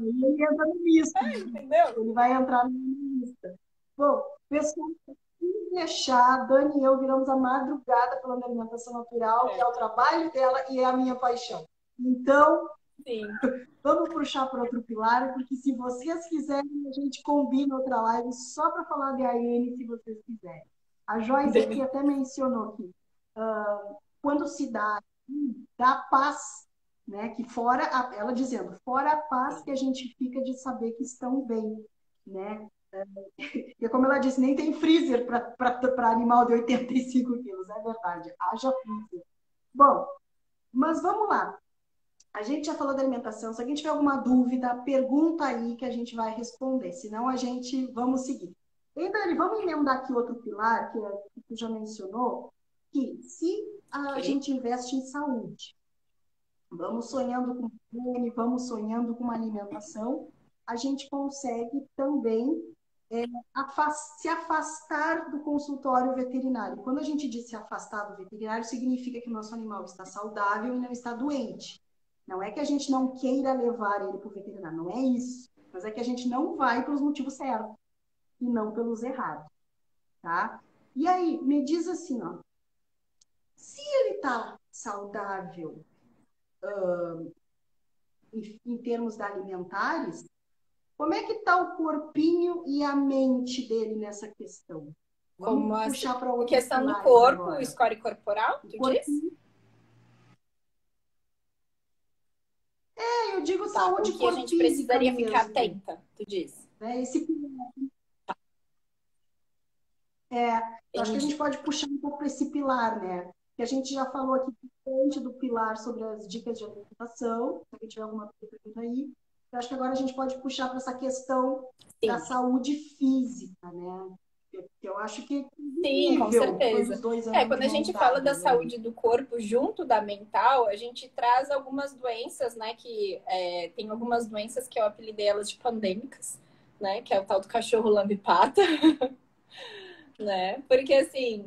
Ele entra no misto. entendeu? Ele vai entrar no lista. Bom, pessoal, se deixar, Dani e eu viramos a madrugada falando da alimentação natural, que é o trabalho dela e é a minha paixão. Então, sim. Vamos puxar para outro pilar, porque se vocês quiserem, a gente combina outra live só para falar de AN, se vocês quiserem. A Joyce aqui até mencionou que quando se dá paz, né? Que fora, ela dizendo, fora a paz que a gente fica de saber que estão bem, né? E como ela disse, nem tem freezer para animal de 85 quilos, é verdade. Haja freezer. Bom, mas vamos lá. A gente já falou da alimentação. Se alguém tiver alguma dúvida, pergunta aí que a gente vai responder. Senão a gente vamos seguir. E Dani, vamos emendar aqui outro pilar que tu já mencionou, que se a gente investe em saúde, vamos sonhando com higiene, vamos sonhando com uma alimentação, a gente consegue também se afastar do consultório veterinário. Quando a gente diz se afastar do veterinário, significa que o nosso animal está saudável e não está doente. Não é que a gente não queira levar ele para o veterinário, não é isso. Mas é que a gente não vai pelos motivos certos e não pelos errados, tá? E aí, me diz assim, ó, se ele está saudável em termos alimentares, como é que está o corpinho e a mente dele nessa questão? Vamos como puxar para outra questão do corpo, agora. O score corporal, tu diz? Eu digo saúde o que a gente precisaria mesmo. Ficar atenta, tu diz? Esse acho que a gente pode puxar um pouco esse pilar, né? Que a gente já falou aqui bastante do pilar sobre as dicas de alimentação. Se alguém tiver alguma pergunta aí. Eu acho que agora a gente pode puxar para essa questão da saúde física, né? Que eu acho que sim, com certeza. Quando a gente fala da saúde do corpo junto da mental, a gente traz algumas doenças, né? Que tem algumas doenças que eu apelidei elas de pandêmicas, né? Que é o tal do cachorro lambe-pata. Né? Porque assim,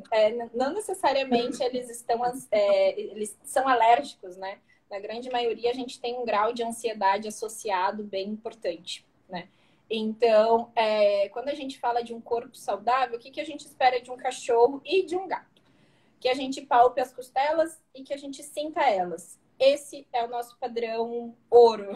não necessariamente eles são alérgicos, né? Na grande maioria a gente tem um grau de ansiedade associado bem importante, né? Então, quando a gente fala de um corpo saudável, o que a gente espera de um cachorro e de um gato? Que a gente palpe as costelas e que a gente sinta elas. Esse é o nosso padrão ouro,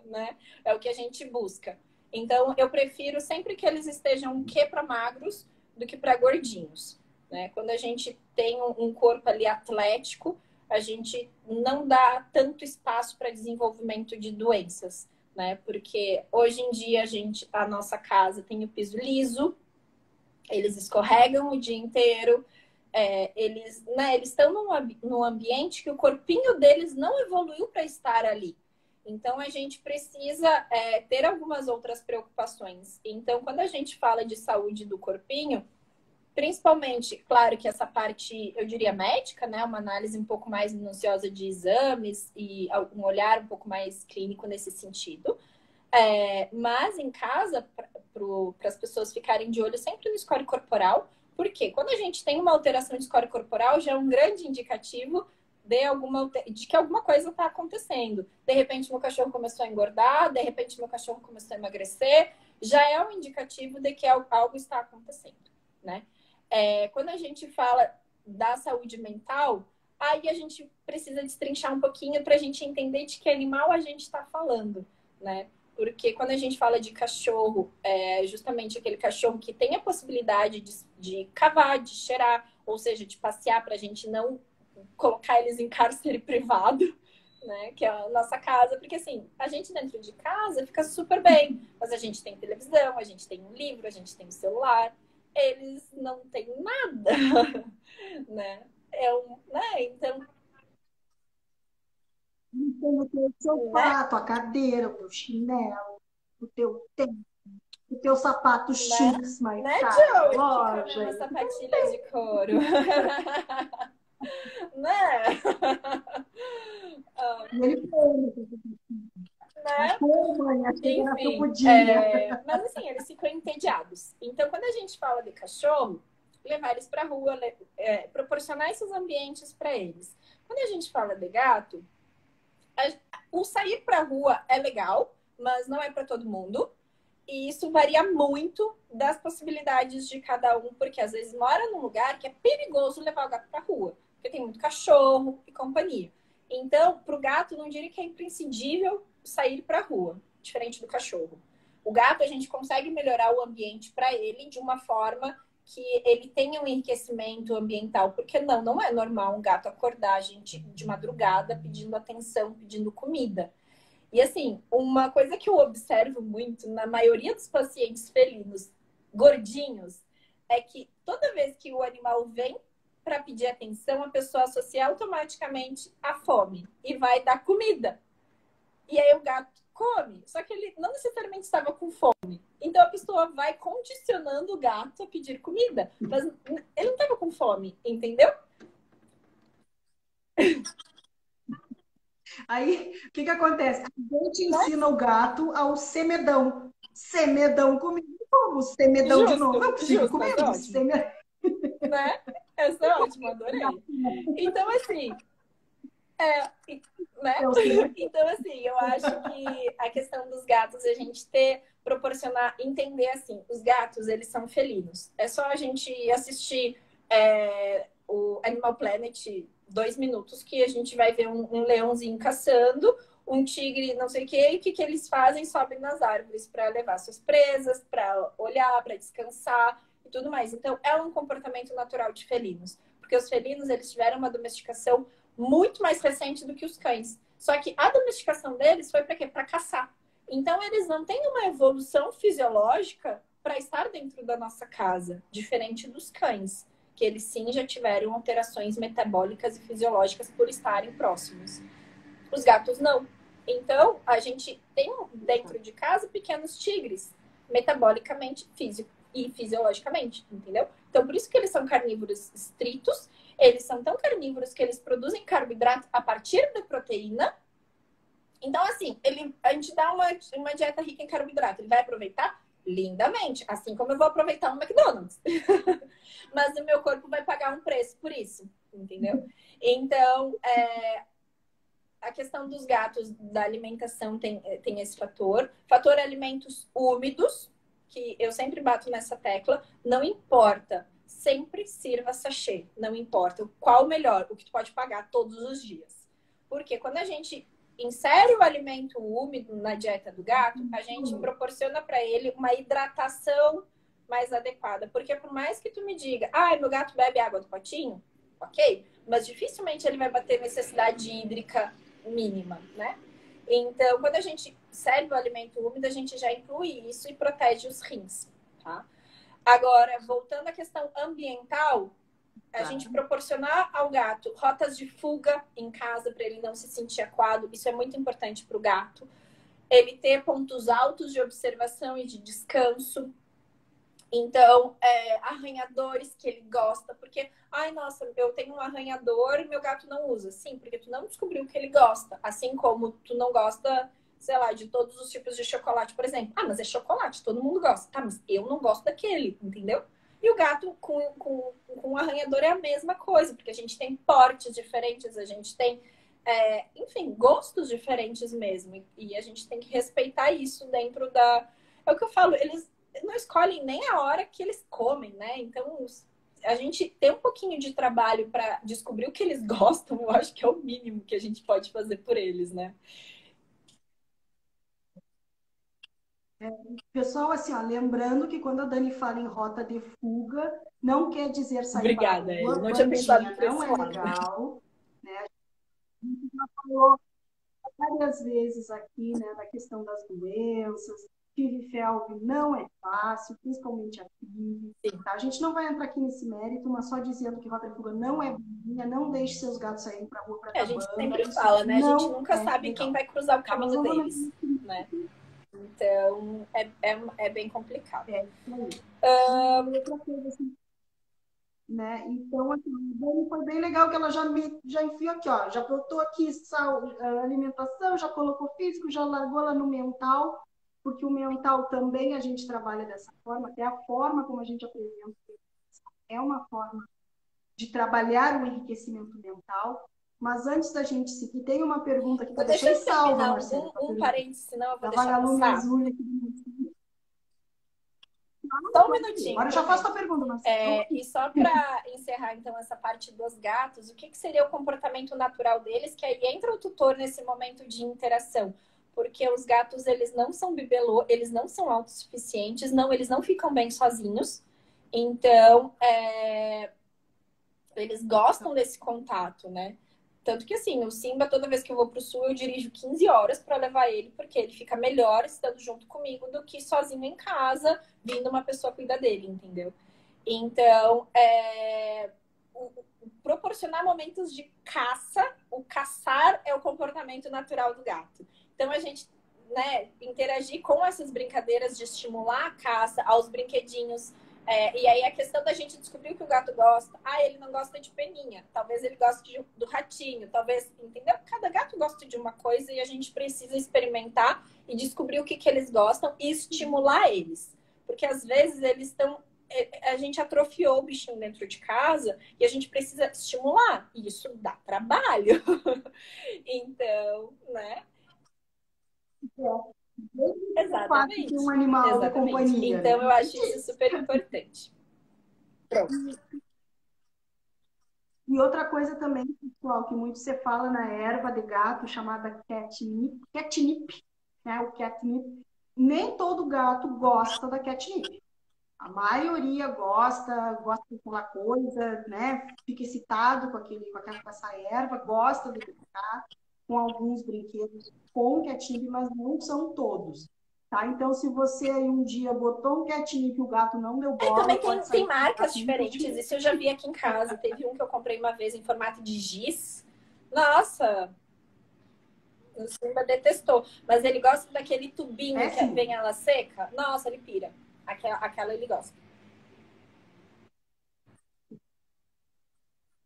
né? É o que a gente busca. Então, eu prefiro sempre que eles estejam para magros do que para gordinhos, né? Quando a gente tem um corpo ali atlético, a gente não dá tanto espaço para desenvolvimento de doenças, né? Porque hoje em dia a nossa casa tem o piso liso, eles escorregam o dia inteiro, eles estão num ambiente que o corpinho deles não evoluiu para estar ali. Então, a gente precisa ter algumas outras preocupações. Então, quando a gente fala de saúde do corpinho, principalmente, claro que essa parte, eu diria médica, né? Uma análise um pouco mais minuciosa de exames e um olhar um pouco mais clínico nesse sentido. Mas em casa, para as pessoas ficarem de olho sempre no score corporal, porque quando a gente tem uma alteração de score corporal, já é um grande indicativo de que alguma coisa está acontecendo. De repente, meu cachorro começou a engordar, de repente, meu cachorro começou a emagrecer, já é um indicativo de que algo está acontecendo, né? Quando a gente fala da saúde mental, aí a gente precisa destrinchar um pouquinho para a gente entender de que animal a gente está falando, né? Porque quando a gente fala de cachorro, justamente aquele cachorro que tem a possibilidade de cavar, de cheirar, ou seja, de passear para a gente não colocar eles em cárcere privado, né? Que é a nossa casa, porque assim, a gente dentro de casa fica super bem, mas a gente tem televisão, a gente tem um livro, a gente tem um celular, eles não têm nada, né? Então... Tem o teu sofá, a tua cadeira, o teu chinelo, o teu tênis, o teu sapato chiques, mas caro, loja. Uma sapatilha de couro. Né? E ele foi, né? Enfim, mas assim, eles ficam entediados. Então, quando a gente fala de cachorro, levar eles para a rua, proporcionar esses ambientes para eles. Quando a gente fala de gato, o sair para a rua é legal, mas não é para todo mundo. E isso varia muito das possibilidades de cada um, porque às vezes mora num lugar que é perigoso levar o gato para a rua, porque tem muito cachorro e companhia. Então, para o gato, não diria que é imprescindível sair para a rua, diferente do cachorro. O gato, a gente consegue melhorar o ambiente para ele de uma forma que ele tenha um enriquecimento ambiental, porque não é normal um gato acordar a gente de madrugada pedindo atenção, pedindo comida. E assim, uma coisa que eu observo muito na maioria dos pacientes felinos gordinhos é que toda vez que o animal vem para pedir atenção, a pessoa associa automaticamente a fome e vai dar comida. E aí o gato come, só que ele não necessariamente estava com fome. Então a pessoa vai condicionando o gato a pedir comida, mas ele não estava com fome, entendeu? Aí, o que acontece? A gente ensina o gato ao ser medão. Ser medão comigo, como ser medão de novo? Eu sigo comendo. Né? Essa é ótima, adorei. Então, assim, né? Então, assim, eu acho que a questão dos gatos, a gente proporcionar, entender assim, os gatos, eles são felinos. É só a gente assistir o Animal Planet 2 minutos que a gente vai ver um leãozinho caçando, um tigre não sei o quê, e o que eles fazem? Sobem nas árvores para levar suas presas, para olhar, para descansar e tudo mais. Então, é um comportamento natural de felinos. Porque os felinos, eles tiveram uma domesticação muito mais recente do que os cães. Só que a domesticação deles foi para quê? Para caçar. Então, eles não têm uma evolução fisiológica para estar dentro da nossa casa, diferente dos cães, que eles sim já tiveram alterações metabólicas e fisiológicas por estarem próximos. Os gatos não. Então, a gente tem dentro de casa pequenos tigres, metabolicamente, físico e fisiologicamente, entendeu? Então, por isso que eles são carnívoros estritos. Eles são tão carnívoros que eles produzem carboidrato a partir da proteína. Então, assim, a gente dá uma dieta rica em carboidrato. Ele vai aproveitar lindamente, assim como eu vou aproveitar um McDonald's. Mas o meu corpo vai pagar um preço por isso, entendeu? Então, a questão dos gatos, da alimentação, tem esse fator. Fator alimentos úmidos, que eu sempre bato nessa tecla. Não importa, sempre sirva sachê. Não importa qual o melhor, o que tu pode pagar todos os dias. Porque quando a gente insere o alimento úmido na dieta do gato, a gente proporciona para ele uma hidratação mais adequada. Porque por mais que tu me diga, meu gato bebe água do potinho, ok? Mas dificilmente ele vai bater necessidade hídrica mínima, né? Então, quando a gente serve o alimento úmido, a gente já inclui isso e protege os rins, tá? Agora, voltando à questão ambiental, a gente proporcionar ao gato rotas de fuga em casa para ele não se sentir acuado, isso é muito importante para o gato. Ele ter pontos altos de observação e de descanso. Então, arranhadores que ele gosta, porque, nossa, eu tenho um arranhador e meu gato não usa. Sim, porque tu não descobriu o que ele gosta. Assim como tu não gosta, sei lá, de todos os tipos de chocolate, por exemplo. Mas é chocolate, todo mundo gosta. Tá, mas eu não gosto daquele, entendeu? E o gato com um arranhador é a mesma coisa, porque a gente tem portes diferentes, a gente tem, enfim, gostos diferentes mesmo. E a gente tem que respeitar isso dentro da... É o que eu falo, eles não escolhem nem a hora que eles comem, né? Então, a gente tem um pouquinho de trabalho para descobrir o que eles gostam, eu acho que é o mínimo que a gente pode fazer por eles, né? Pessoal, assim, lembrando que quando a Dani fala em rota de fuga, não quer dizer sair para a rua, não tinha pensado por não é legal, né? A gente já falou várias vezes aqui, né, da questão das doenças, FIV-FeLV não é fácil, principalmente a FIV, tá? A gente não vai entrar aqui nesse mérito, mas só dizendo que rota de fuga não é boa, não deixe seus gatos saírem para a rua para a gente sempre fala, né? A gente nunca sabe quem vai cruzar o caminho deles, né? Então, é bem complicado. Outra coisa assim, né? Então, assim, foi bem legal que ela já enfiou aqui, ó, já botou aqui alimentação, já colocou físico, já largou lá no mental, porque o mental também a gente trabalha dessa forma, que é a forma como a gente apresenta é uma forma de trabalhar o enriquecimento mental. Mas antes da gente seguir, tem uma pergunta aqui que eu Deixa deixei eu salva, terminar Marcelo. um parênteses, senão eu vou Da deixar Vagalume passar. Azul aqui do Só um minutinho. Agora eu já faço a pergunta, Marcelo. E só para encerrar, então, essa parte dos gatos, o que seria o comportamento natural deles? Que aí entra o tutor nesse momento de interação. Porque os gatos, eles não são bibelô, eles não são autossuficientes, não, eles não ficam bem sozinhos. Então, eles gostam desse contato, né? Tanto que, assim, o Simba, toda vez que eu vou pro sul, eu dirijo 15 horas para levar ele, porque ele fica melhor estando junto comigo do que sozinho em casa, vindo uma pessoa cuidar dele, entendeu? Então, proporcionar momentos de caça, o caçar é o comportamento natural do gato. Então, a gente, né, interagir com essas brincadeiras de estimular a caça, aos brinquedinhos. E aí a questão da gente descobrir o que o gato gosta. Ah, ele não gosta de peninha. Talvez ele goste do ratinho. Talvez, entendeu? Cada gato gosta de uma coisa e a gente precisa experimentar e descobrir o que eles gostam e estimular eles. Porque às vezes eles estão... A gente atrofiou o bichinho dentro de casa e a gente precisa estimular. E isso dá trabalho. Então, né? Exatamente. Um animal de companhia. Então, eu acho isso super importante. Pronto. E outra coisa também, pessoal, que muito se fala na erva de gato chamada catnip, né? O catnip. Nem todo gato gosta da catnip. A maioria gosta daquela coisa, né? Fica excitado com essa erva, gosta de brincar com alguns brinquedos com catnip, mas não são todos. Tá? Então, se você aí um dia botou um catnip e o gato não deu bola... Também tem marcas diferentes. Isso eu já vi aqui em casa. Teve um que eu comprei uma vez em formato de giz. Nossa! O Simba detestou. Mas ele gosta daquele tubinho que vem ela seca. Nossa, ele pira. Aquela ele gosta.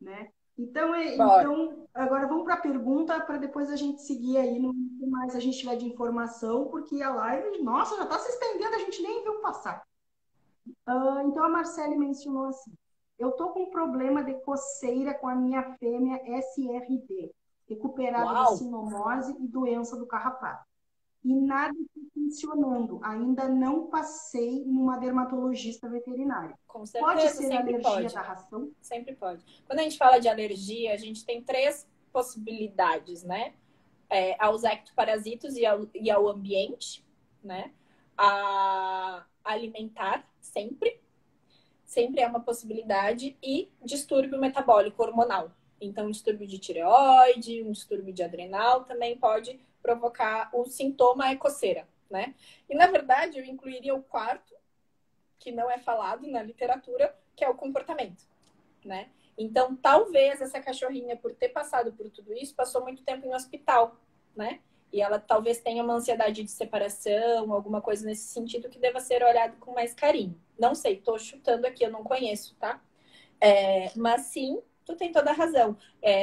Né? Então, agora vamos para a pergunta, para depois a gente seguir aí no que mais a gente tiver de informação, porque a live, nossa, já está se estendendo, a gente nem viu passar. Então, a Marcele mencionou assim, eu tô com um problema de coceira com a minha fêmea SRD, recuperada de sinomose e doença do carrapato. E nada está funcionando. Ainda não passei numa dermatologista veterinária. Com certeza, pode ser alergia da ração? Sempre pode. Quando a gente fala de alergia, a gente tem 3 possibilidades, né? Aos ectoparasitos e ao ambiente, né? A alimentar, sempre é uma possibilidade, e distúrbio metabólico hormonal. Então, um distúrbio de tireoide, um distúrbio de adrenal também pode provocar o sintoma coceira, né? E, na verdade, eu incluiria o quarto, que não é falado na literatura, que é o comportamento, né? Então, talvez essa cachorrinha, por ter passado por tudo isso, passou muito tempo em hospital, né? E ela talvez tenha uma ansiedade de separação, alguma coisa nesse sentido que deva ser olhado com mais carinho. Não sei, tô chutando aqui, eu não conheço, tá? Mas sim, tu tem toda a razão.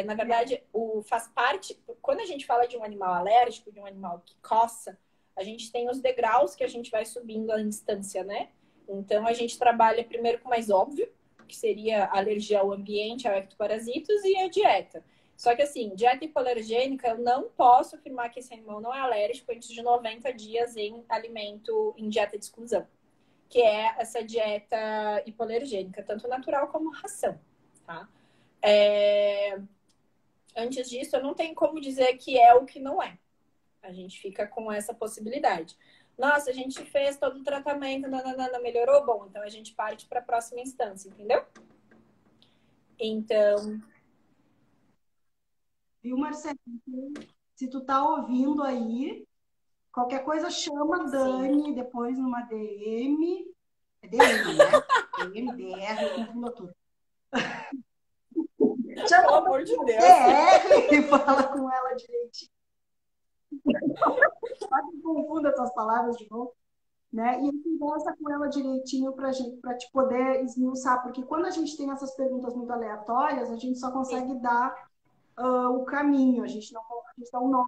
Na verdade, faz parte... Quando a gente fala de um animal alérgico, de um animal que coça, a gente tem os degraus que a gente vai subindo a instância, né? Então, a gente trabalha primeiro com o mais óbvio, que seria a alergia ao ambiente, a ectoparasitos, e a dieta. Só que, assim, dieta hipoalergênica, eu não posso afirmar que esse animal não é alérgico antes de 90 dias em dieta de exclusão, que é essa dieta hipoalergênica, tanto natural como ração, tá? Antes disso, eu não tenho como dizer que é ou que não é. A gente fica com essa possibilidade. Nossa, a gente fez todo o tratamento, não melhorou? Bom, então a gente parte para a próxima instância, entendeu? Então... Viu, Marcelo? Se tu tá ouvindo aí, qualquer coisa chama a Dani depois numa DM. É DM, né? DM, DR, eu confundo tudo. Pelo amor de Deus. E fala com ela direitinho. Quase confunda as tuas palavras de novo. Né? E conversa com ela direitinho para te poder esmiuçar, porque quando a gente tem essas perguntas muito aleatórias, a gente só consegue dar o caminho, a gente dá um nome,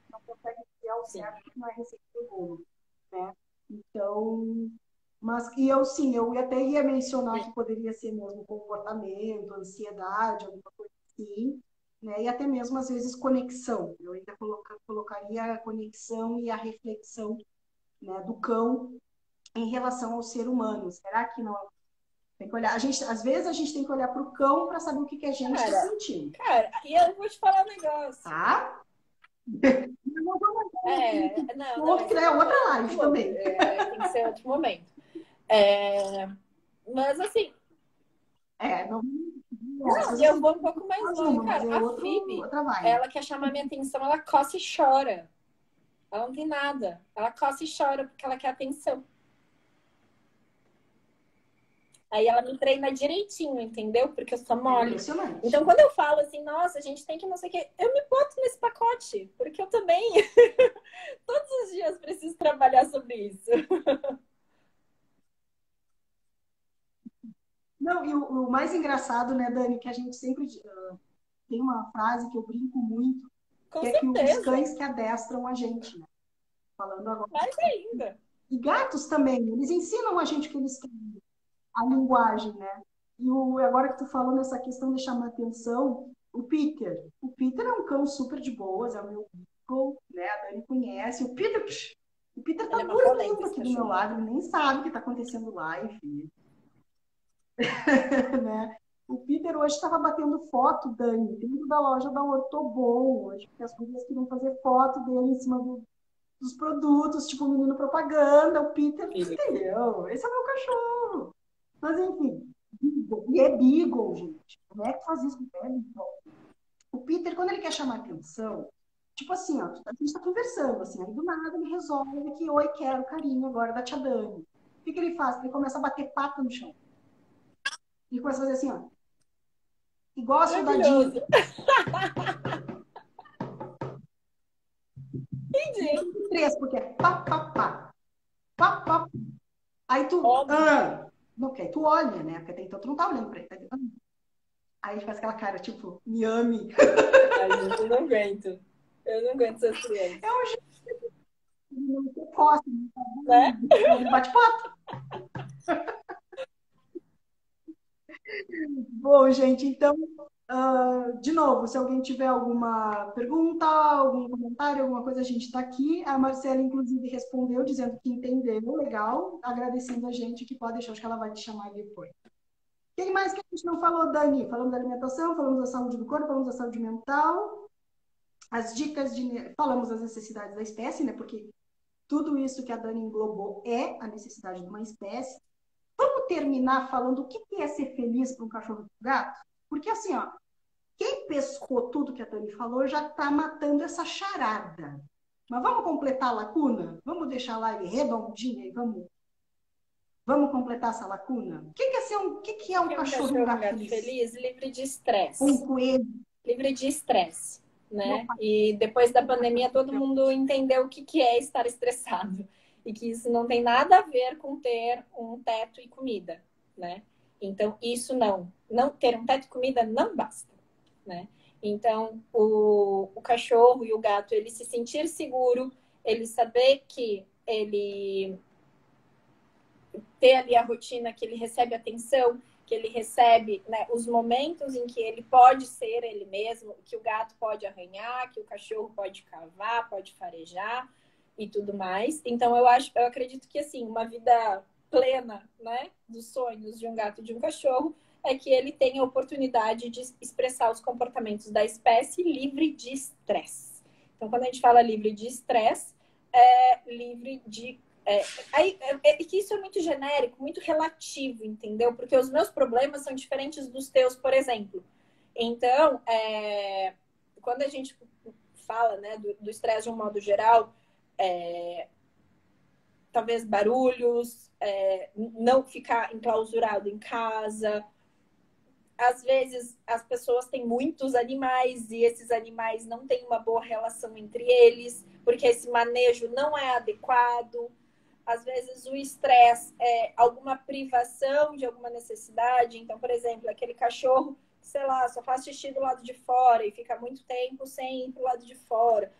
não consegue dizer ao certo que não é receita do bolo, né? Então, Mas, e eu sim, eu até ia mencionar que poderia ser mesmo comportamento, ansiedade, alguma coisa assim, né? E até mesmo, às vezes, conexão. Eu ainda colocaria a conexão e a reflexão, né, do cão em relação ao ser humano. Será que não tem que olhar? Às vezes a gente tem que olhar para o cão para saber o que a gente está sentindo. Cara, e eu vou te falar um negócio. Tá? Outro que é outra live também. Tem que ser outro momento. Mas assim. Não. Não, eu vou um pouco mais longe, cara. A Phoebe, ela quer chamar minha atenção, ela coça e chora. Ela não tem nada. Ela coça e chora porque ela quer atenção. Aí ela me treina direitinho, entendeu? Porque eu sou mole. Então, quando eu falo assim, nossa, a gente tem que não sei o quê, eu me boto nesse pacote. Porque eu também, todos os dias, preciso trabalhar sobre isso. Não, e o mais engraçado, né, Dani, que a gente sempre tem uma frase que eu brinco muito, que é que os cães que adestram a gente, né? Falando agora. Mais ainda. E gatos também, eles ensinam a gente o que eles querem, a linguagem, né? E agora que tu falou nessa questão de chamar atenção, o Peter é um cão super de boas, é o meu Beagle, né? A Dani conhece. O Peter tá dormindo aqui do meu lado, ele nem sabe o que tá acontecendo lá, enfim. Né? O Peter hoje estava batendo foto, Dani, dentro da loja da Ortobon, hoje, porque as pessoas queriam fazer foto dele em cima dos produtos, tipo menino propaganda. O Peter, entendeu? Esse é meu cachorro. Mas, enfim, e é Beagle, gente. Como é que faz isso com o Beagle? O Peter, quando ele quer chamar atenção, tipo assim, ó, a gente tá conversando, assim, aí do nada ele resolve que, oi, quero carinho agora da tia Dani. O que ele faz? Ele começa a bater pata no chão. E começa a fazer assim, ó. Igual a soldadinha. Entendi. 3, porque é pá, pá, pá. Pá, pá. Aí tu... não quer, tu olha, né? Porque até então tu não tá olhando pra ele. Tá? Aí faz aquela cara, tipo, me ame. Ai, gente, eu não aguento. Eu não aguento essas crianças. É um jeito de não ter costa, né? Não bate papo. Bom, gente, então, de novo, se alguém tiver alguma pergunta, algum comentário, alguma coisa, a gente está aqui. A Marcela, inclusive, respondeu dizendo que entendeu, legal, agradecendo a gente, que pode deixar, acho que ela vai te chamar depois. O que mais que a gente não falou, Dani? Falamos da alimentação, falamos da saúde do corpo, falamos da saúde mental, as dicas falamos das necessidades da espécie, né? Porque tudo isso que a Dani englobou é a necessidade de uma espécie. Vamos terminar falando o que é ser feliz para um cachorro e um gato? Porque assim, ó, quem pescou tudo que a Dani falou já está matando essa charada. Mas vamos completar a lacuna? Vamos deixar lá redondinha e vamos completar essa lacuna? O que é um cachorro e um gato feliz? Livre de estresse. Um coelho. Livre de estresse, né? E depois da pandemia todo mundo entendeu o que é estar estressado. E que isso não tem nada a ver com ter um teto e comida, né? Então, isso não ter um teto e comida não basta, né? Então, o cachorro e o gato, ele se sentir seguro, ele saber que ele ter ali a rotina, que ele recebe atenção, que ele recebe, né, os momentos em que ele pode ser ele mesmo, que o gato pode arranhar, que o cachorro pode cavar, pode farejar e tudo mais. Então, eu acredito que, assim, uma vida plena, né, dos sonhos de um gato e de um cachorro é que ele tenha a oportunidade de expressar os comportamentos da espécie livre de estresse. Então, quando a gente fala livre de estresse, é livre de... que isso é muito genérico, muito relativo, entendeu? Porque os meus problemas são diferentes dos teus, por exemplo. Então, quando a gente fala, né, do estresse de um modo geral, talvez barulhos, não ficar enclausurado em casa. Às vezes as pessoas têm muitos animais e esses animais não têm uma boa relação entre eles, porque esse manejo não é adequado. Às vezes o estresse é alguma privação de alguma necessidade. Então, por exemplo, aquele cachorro, sei lá, só faz xixi do lado de fora e fica muito tempo sem ir pro lado de fora.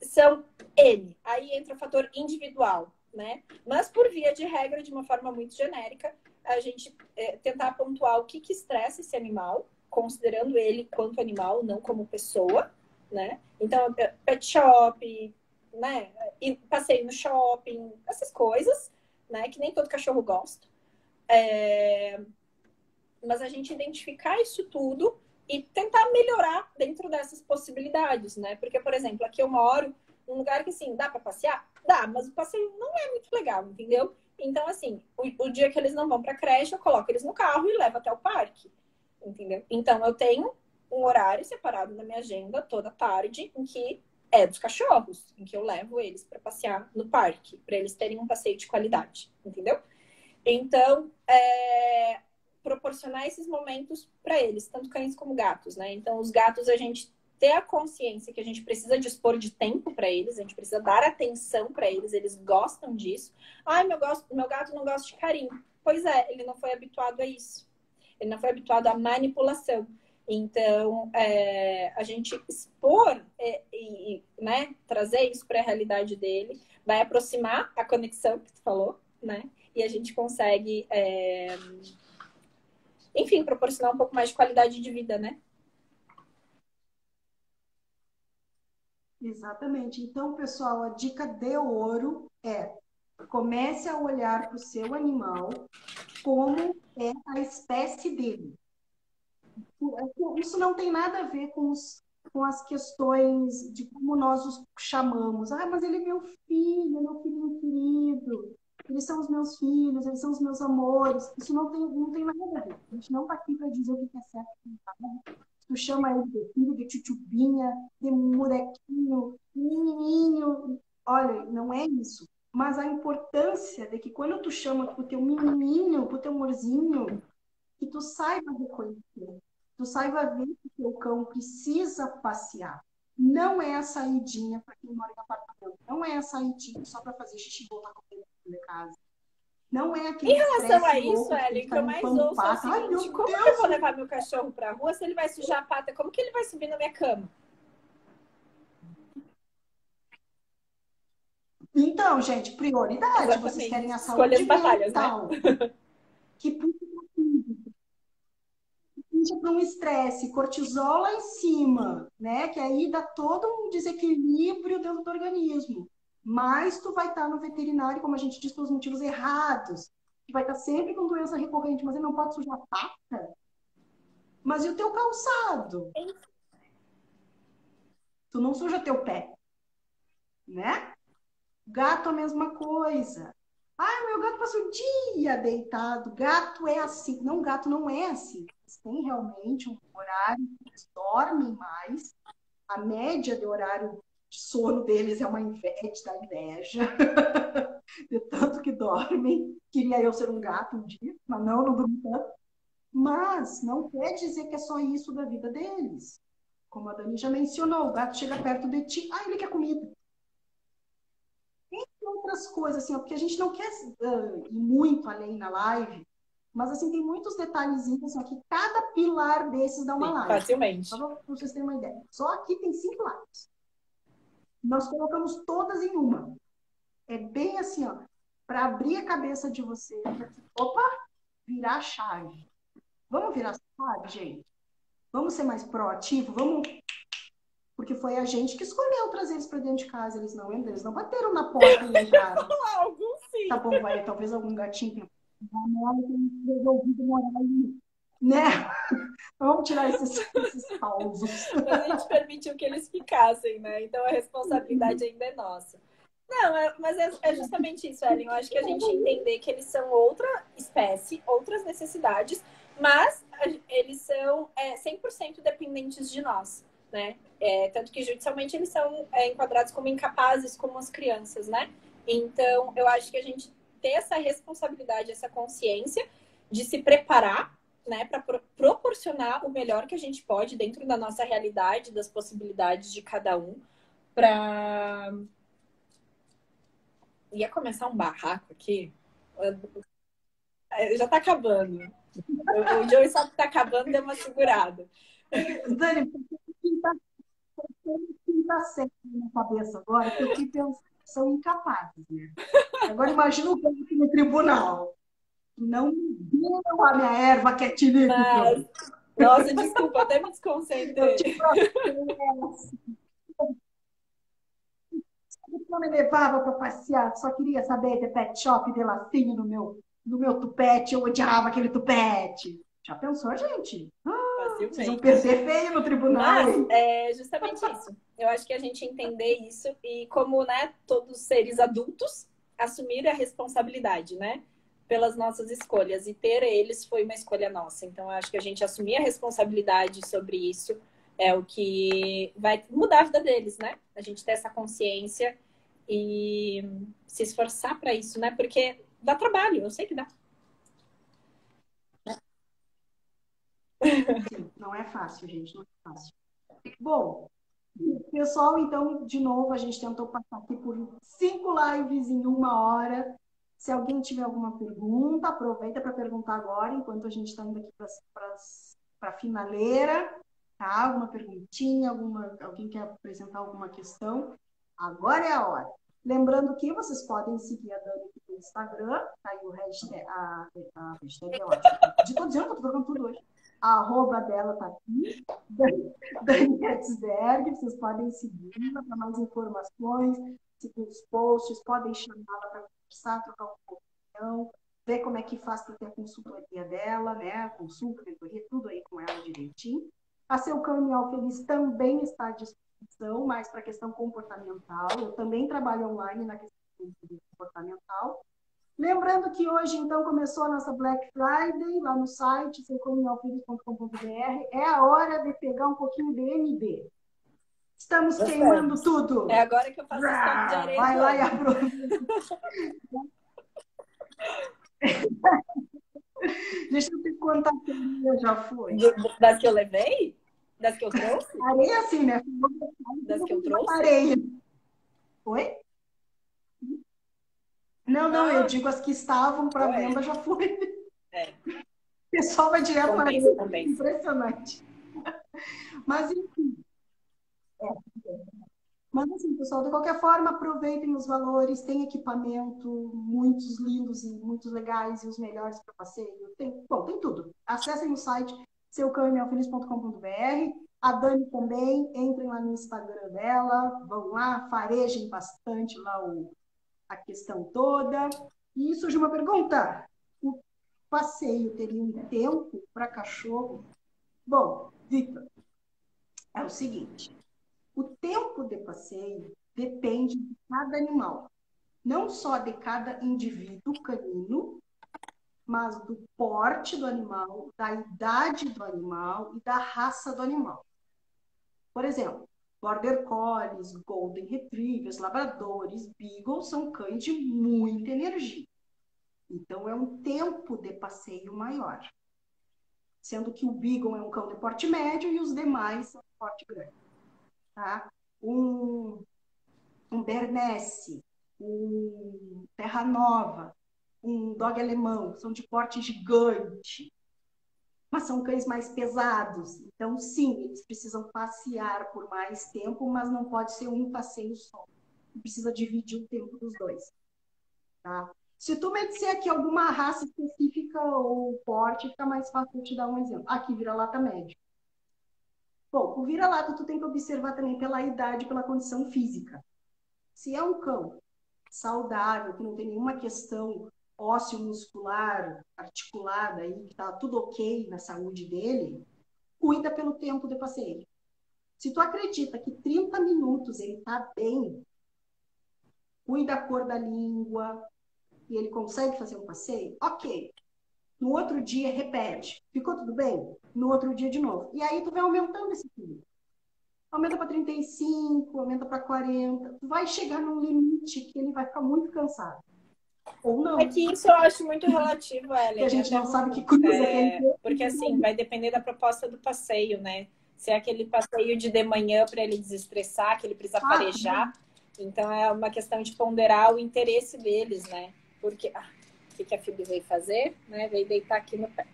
São N. Aí entra o fator individual. né? Mas, por via de regra, de uma forma muito genérica, a gente tentar pontuar o que estressa esse animal, considerando ele quanto animal, não como pessoa, né? Então, pet shop, né? E passeio no shopping, essas coisas, né? Que nem todo cachorro gosta. Mas a gente identificar isso tudo e tentar melhorar dentro dessas possibilidades, né? Porque, por exemplo, aqui eu moro num lugar que, assim, dá para passear? Dá, mas o passeio não é muito legal, entendeu? Então, assim, o dia que eles não vão pra creche, eu coloco eles no carro e levo até o parque, entendeu? Então, eu tenho um horário separado na minha agenda toda tarde em que é dos cachorros, em que eu levo eles para passear no parque, para eles terem um passeio de qualidade, entendeu? Então, proporcionar esses momentos para eles, tanto cães como gatos, né? Então, os gatos, a gente ter a consciência que a gente precisa dispor de tempo para eles, a gente precisa dar atenção para eles gostam disso. Ai, meu gato não gosta de carinho. Pois é, ele não foi habituado a isso. Ele não foi habituado à manipulação. Então, a gente expor e né, trazer isso para a realidade dele vai aproximar a conexão que tu falou, né? E a gente consegue, enfim, proporcionar um pouco mais de qualidade de vida, né? Exatamente. Então, pessoal, a dica de ouro é: comece a olhar para o seu animal como é a espécie dele. Isso não tem nada a ver com as questões de como nós os chamamos. Ah, mas ele é meu filho, meu filhinho querido. Eles são os meus filhos, eles são os meus amores. Isso não tem nada a ver. A gente não está aqui para dizer o que é certo e o que é errado. Tu chama ele de filho, de tchutchubinha, de molequinho, menininho. Olha, não é isso. Mas a importância de que quando tu chama pro teu menininho, pro teu amorzinho, que tu saiba reconhecer, tu saiba ver que o teu cão precisa passear. Não é a saidinha para quem mora em apartamento. Não é a saidinha só para fazer xixi e voltar para casa. Não é aquele Em relação a isso, louco, Ellen, que eu mais ouço é o pata. Ai, seguinte: meu como Deus, que eu vou levar meu cachorro pra rua se ele vai sujar a pata? Como que ele vai subir na minha cama? Então, gente, prioridade. Vocês Exatamente. querem a Escolha saúde as batalhas, né? mental. Que puxa para um estresse, cortisol lá em cima, né? Que aí dá todo um desequilíbrio dentro do organismo. Mas tu vai estar no veterinário, como a gente diz, pelos motivos errados. Tu vai estar sempre com doença recorrente, mas ele não pode sujar a pata. Mas e o teu calçado? Tu não suja teu pé, né? Gato, a mesma coisa. Ah, meu gato passa o dia deitado. Gato é assim. Não, gato não é assim. Eles têm realmente um horário que eles dormem mais. A média de horário de sono deles é uma inveja da inveja. De tanto que dormem. Queria eu ser um gato um dia, mas não durmo tanto. Mas não quer dizer que é só isso da vida deles. Como a Dani já mencionou, o gato chega perto de ti, ah, ele quer comida. Outras coisas, assim, ó, porque a gente não quer ir muito além na live, mas assim, tem muitos detalhezinhos assim, ó, que cada pilar desses dá uma live. Facilmente. Só para vocês terem uma ideia. Só aqui tem 5 lives. Nós colocamos todas em uma. É bem assim, ó, para abrir a cabeça de vocês. Opa, virar a chave. Vamos virar a chave, gente? Vamos ser mais proativos? Vamos. Porque foi a gente que escolheu trazer eles para dentro de casa. Eles não bateram na porta e entraram. Alguns sim. Tá bom, vai, talvez algum gatinho tenha resolvido morar ali, né? Vamos tirar esses causos. Mas a gente permitiu que eles ficassem, né? Então a responsabilidade ainda é nossa. Não, mas é justamente isso, Ellen. Eu acho que a gente entender que eles são outra espécie, outras necessidades, mas eles são 100% dependentes de nós, né? Tanto que judicialmente eles são enquadrados como incapazes, como as crianças, né? Então, eu acho que a gente ter essa responsabilidade, essa consciência de se preparar, né, para proporcionar o melhor que a gente pode dentro da nossa realidade, das possibilidades de cada um, para ia começar um barraco aqui. Já tá acabando. O Joey só que tá acabando, deu uma segurada. Dani, quem tá certo na cabeça agora, que eu fiquei pensando. são incapazes, né? Agora imagina o povo aqui no tribunal. Não me deu a minha erva quietinha. Mas, nossa, desculpa, até me desconcentrei. Eu te processo. Não me levava para passear, só queria saber de pet shop de lacinho no meu tupete. Eu odiava aquele tupete. Já pensou, gente? Vocês vão Facilmente. perder feio no tribunal, Mas hein? é justamente isso. Eu acho que a gente entender isso e como, né, todos seres adultos assumir a responsabilidade, né, pelas nossas escolhas. E ter eles foi uma escolha nossa. Então, eu acho que a gente assumir a responsabilidade sobre isso é o que vai mudar a vida deles, né? A gente ter essa consciência e se esforçar para isso, né? Porque dá trabalho, eu sei que dá. Sim, não é fácil, gente, não é fácil. Bom, pessoal, então, de novo, a gente tentou passar aqui por 5 lives em 1 hora. Se alguém tiver alguma pergunta, aproveita para perguntar agora, enquanto a gente está indo aqui para a finaleira, tá? Alguma perguntinha, alguém quer apresentar alguma questão? Agora é a hora. Lembrando que vocês podem seguir a Dani aqui no Instagram, tá aí o hashtag, a hashtag é ótimo. Estou dizendo que eu estou jogando tudo hoje. A arroba dela tá aqui, Dani Etzberg, vocês podem seguir para mais informações, seguir os posts, podem chamá-la para conversar, trocar uma opinião, ver como é que faz para ter a consultoria dela, né? Consulta, mentoria, tudo aí com ela direitinho. A Seu Cão Feliz também está à disposição, mas para a questão comportamental. Eu também trabalho online na questão comportamental. Lembrando que hoje, então, começou a nossa Black Friday, lá no site, seucomunalfeliz.com.br. É a hora de pegar um pouquinho de ND. Estamos queimando tudo. É agora que eu faço stop de areia. Vai lá e aproveita. Deixa eu te contar que a areia já foi. Das que eu levei? Das que eu trouxe? Areia, sim, né? Das que eu trouxe? Areia. Oi? Não, eu digo as que estavam para venda já foi. É. O pessoal vai direto para areia. Impressionante. Mas, enfim. Mas, assim, pessoal, de qualquer forma, aproveitem os valores, tem equipamento, muitos lindos e muito legais e os melhores para passeio. Tem tudo. Acessem o site seucãoemelfeliz.com.br. A Dani também, entrem lá no Instagram dela, vão lá, farejem bastante lá a questão toda. E surge uma pergunta: o passeio teria um tempo para cachorro? Bom, Victor, é o seguinte. O tempo de passeio depende de cada animal, não só de cada indivíduo canino, mas do porte do animal, da idade do animal e da raça do animal. Por exemplo, Border Collies, Golden Retrievers, Labradores, Beagles são cães de muita energia. Então, é um tempo de passeio maior. Sendo que o Beagle é um cão de porte médio e os demais são de porte grande. Tá? Um Bernese, um Terra Nova, um Dog alemão, são de porte gigante, mas são cães mais pesados. Então, sim, eles precisam passear por mais tempo, mas não pode ser um passeio só. Precisa dividir o tempo dos dois. Tá? Se tu me disser aqui alguma raça específica ou porte, fica mais fácil de te dar um exemplo. Aqui, vira-lata médio. Bom, o vira-lata tu tem que observar também pela idade, pela condição física. Se é um cão saudável, que não tem nenhuma questão ósseo-muscular, articulada, aí, que está tudo ok na saúde dele, cuida pelo tempo de passeio. Se tu acredita que 30 minutos ele está bem, cuida a cor da língua e ele consegue fazer um passeio, ok. No outro dia, repete. Ficou tudo bem? No outro dia de novo. E aí tu vai aumentando esse tempo. Aumenta para 35, aumenta para 40. Tu vai chegar num limite que ele vai ficar muito cansado. Ou não. É que isso eu acho muito relativo, Ellen. Porque a gente não sabe que cruza porque assim, vai depender da proposta do passeio, né? Se é aquele passeio de manhã para ele desestressar, que ele precisa farejar. Então é uma questão de ponderar o interesse deles, né? Porque o que a Phoebe veio fazer? Né? Veio deitar aqui no pé.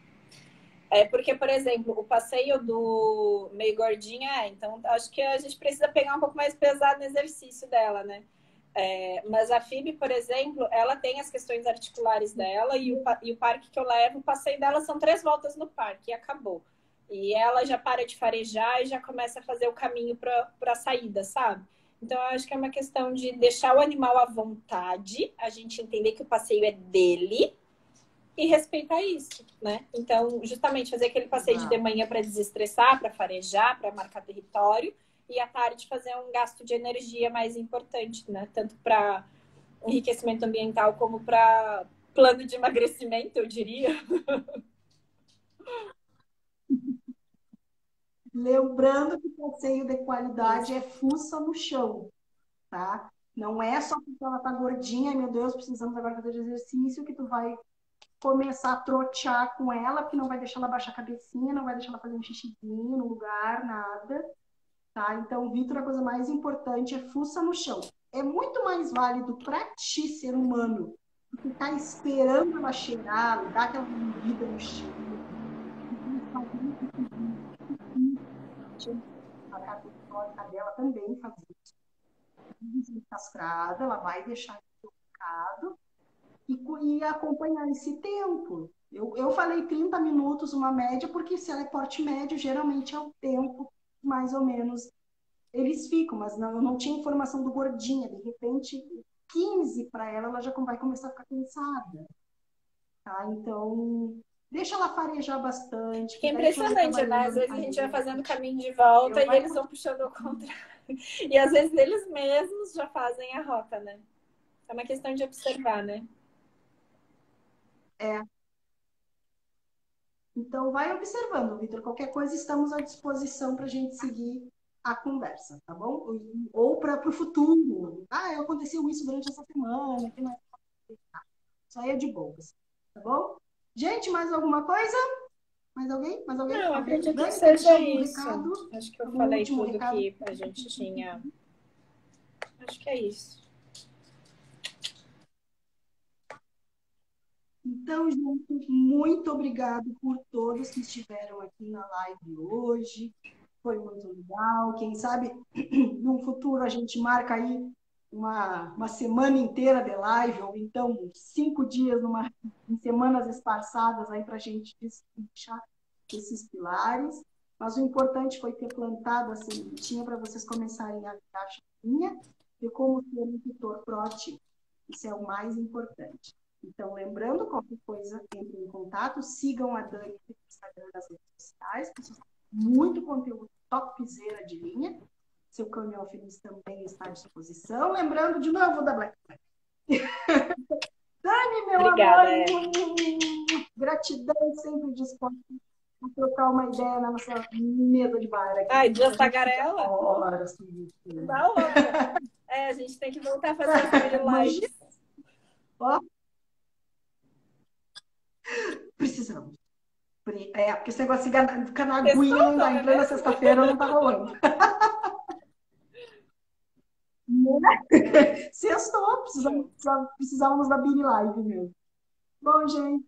Porque, por exemplo, o passeio do meio gordinha, então acho que a gente precisa pegar um pouco mais pesado no exercício dela, né? Mas a FIB, por exemplo, ela tem as questões articulares dela e o parque que eu levo, o passeio dela são 3 voltas no parque e acabou. E ela já para de farejar e já começa a fazer o caminho para a saída, sabe? Então, eu acho que é uma questão de deixar o animal à vontade, a gente entender que o passeio é dele e respeitar isso, né? Então, justamente fazer aquele passeio de manhã para desestressar, para farejar, para marcar território, e à tarde fazer um gasto de energia mais importante, né? Tanto para enriquecimento ambiental como para plano de emagrecimento, eu diria. Lembrando que passeio de qualidade é fuça no chão, tá? Não é só porque ela tá gordinha, meu Deus, precisamos agora fazer exercício, que tu vai começar a trotear com ela, porque não vai deixar ela baixar a cabecinha, não vai deixar ela fazer um xixizinho no lugar, nada. Tá? Então, Vitor, a coisa mais importante é fuça no chão. É muito mais válido para ti, ser humano, ficar esperando ela cheirar, dar aquela medida no chão. A cadela também faz isso. Descascada, ela vai deixar descascado e acompanhar esse tempo. Eu falei 30 minutos, uma média, porque se ela é porte médio, geralmente é o tempo, mais ou menos, eles ficam, mas eu não tinha informação do gordinha. De repente, 15 para ela, ela já vai começar a ficar cansada. Tá? Então, deixa ela farejar bastante. Que é impressionante, né? Às vezes a gente vai fazendo caminho de volta e eles vão puxando ao contrário. E às vezes eles mesmos já fazem a rota, né? É uma questão de observar, né? Então, vai observando, Vitor. Qualquer coisa, estamos à disposição para a gente seguir a conversa, tá bom? Ou para o futuro. Aconteceu isso durante essa semana. Que mais? Isso aí é de boas, tá bom? Gente, mais alguma coisa? Mais alguém? Mais alguém? Não, acredito que seja isso. Acho que eu falei tudo que a gente tinha. Acho que é isso. Então, gente, muito obrigado por todos que estiveram aqui na live hoje. Foi muito legal. Quem sabe, no futuro, a gente marca aí uma semana inteira de live, ou então 5 dias em semanas esparçadas aí para a gente destrinchar esses pilares. Mas o importante foi ter plantado a sementinha para vocês começarem a virar chavinha e como ser um tutor proativo. Isso é o mais importante. Então, lembrando, qualquer coisa, entrem em contato, sigam a Dani no Instagram, nas redes sociais, que muito conteúdo topzera de linha. Seu caminhão feliz também está à disposição. Lembrando, de novo, da Black Friday. Dani, meu Obrigada, amor, gratidão, sempre disposta a trocar uma ideia na nossa mesa de bar aqui. Ai, duas tagarelas? Horas, da outra. A gente tem que voltar a fazer as lives. Ó. Precisamos. Porque esse negócio de ficar na aguinha não dá. Em plena sexta-feira não tá rolando. Sextou, precisávamos da Bini Live mesmo. Bom, gente,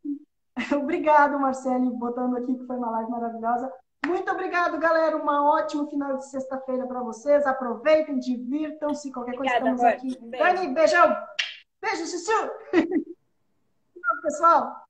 obrigado, Marcele, botando aqui que foi uma live maravilhosa. Muito obrigado, galera. Um ótimo final de sexta-feira para vocês. Aproveitem, divirtam-se. Qualquer coisa, estamos aqui. Dani, beijão. Beijo, Chuchu. Tchau, pessoal.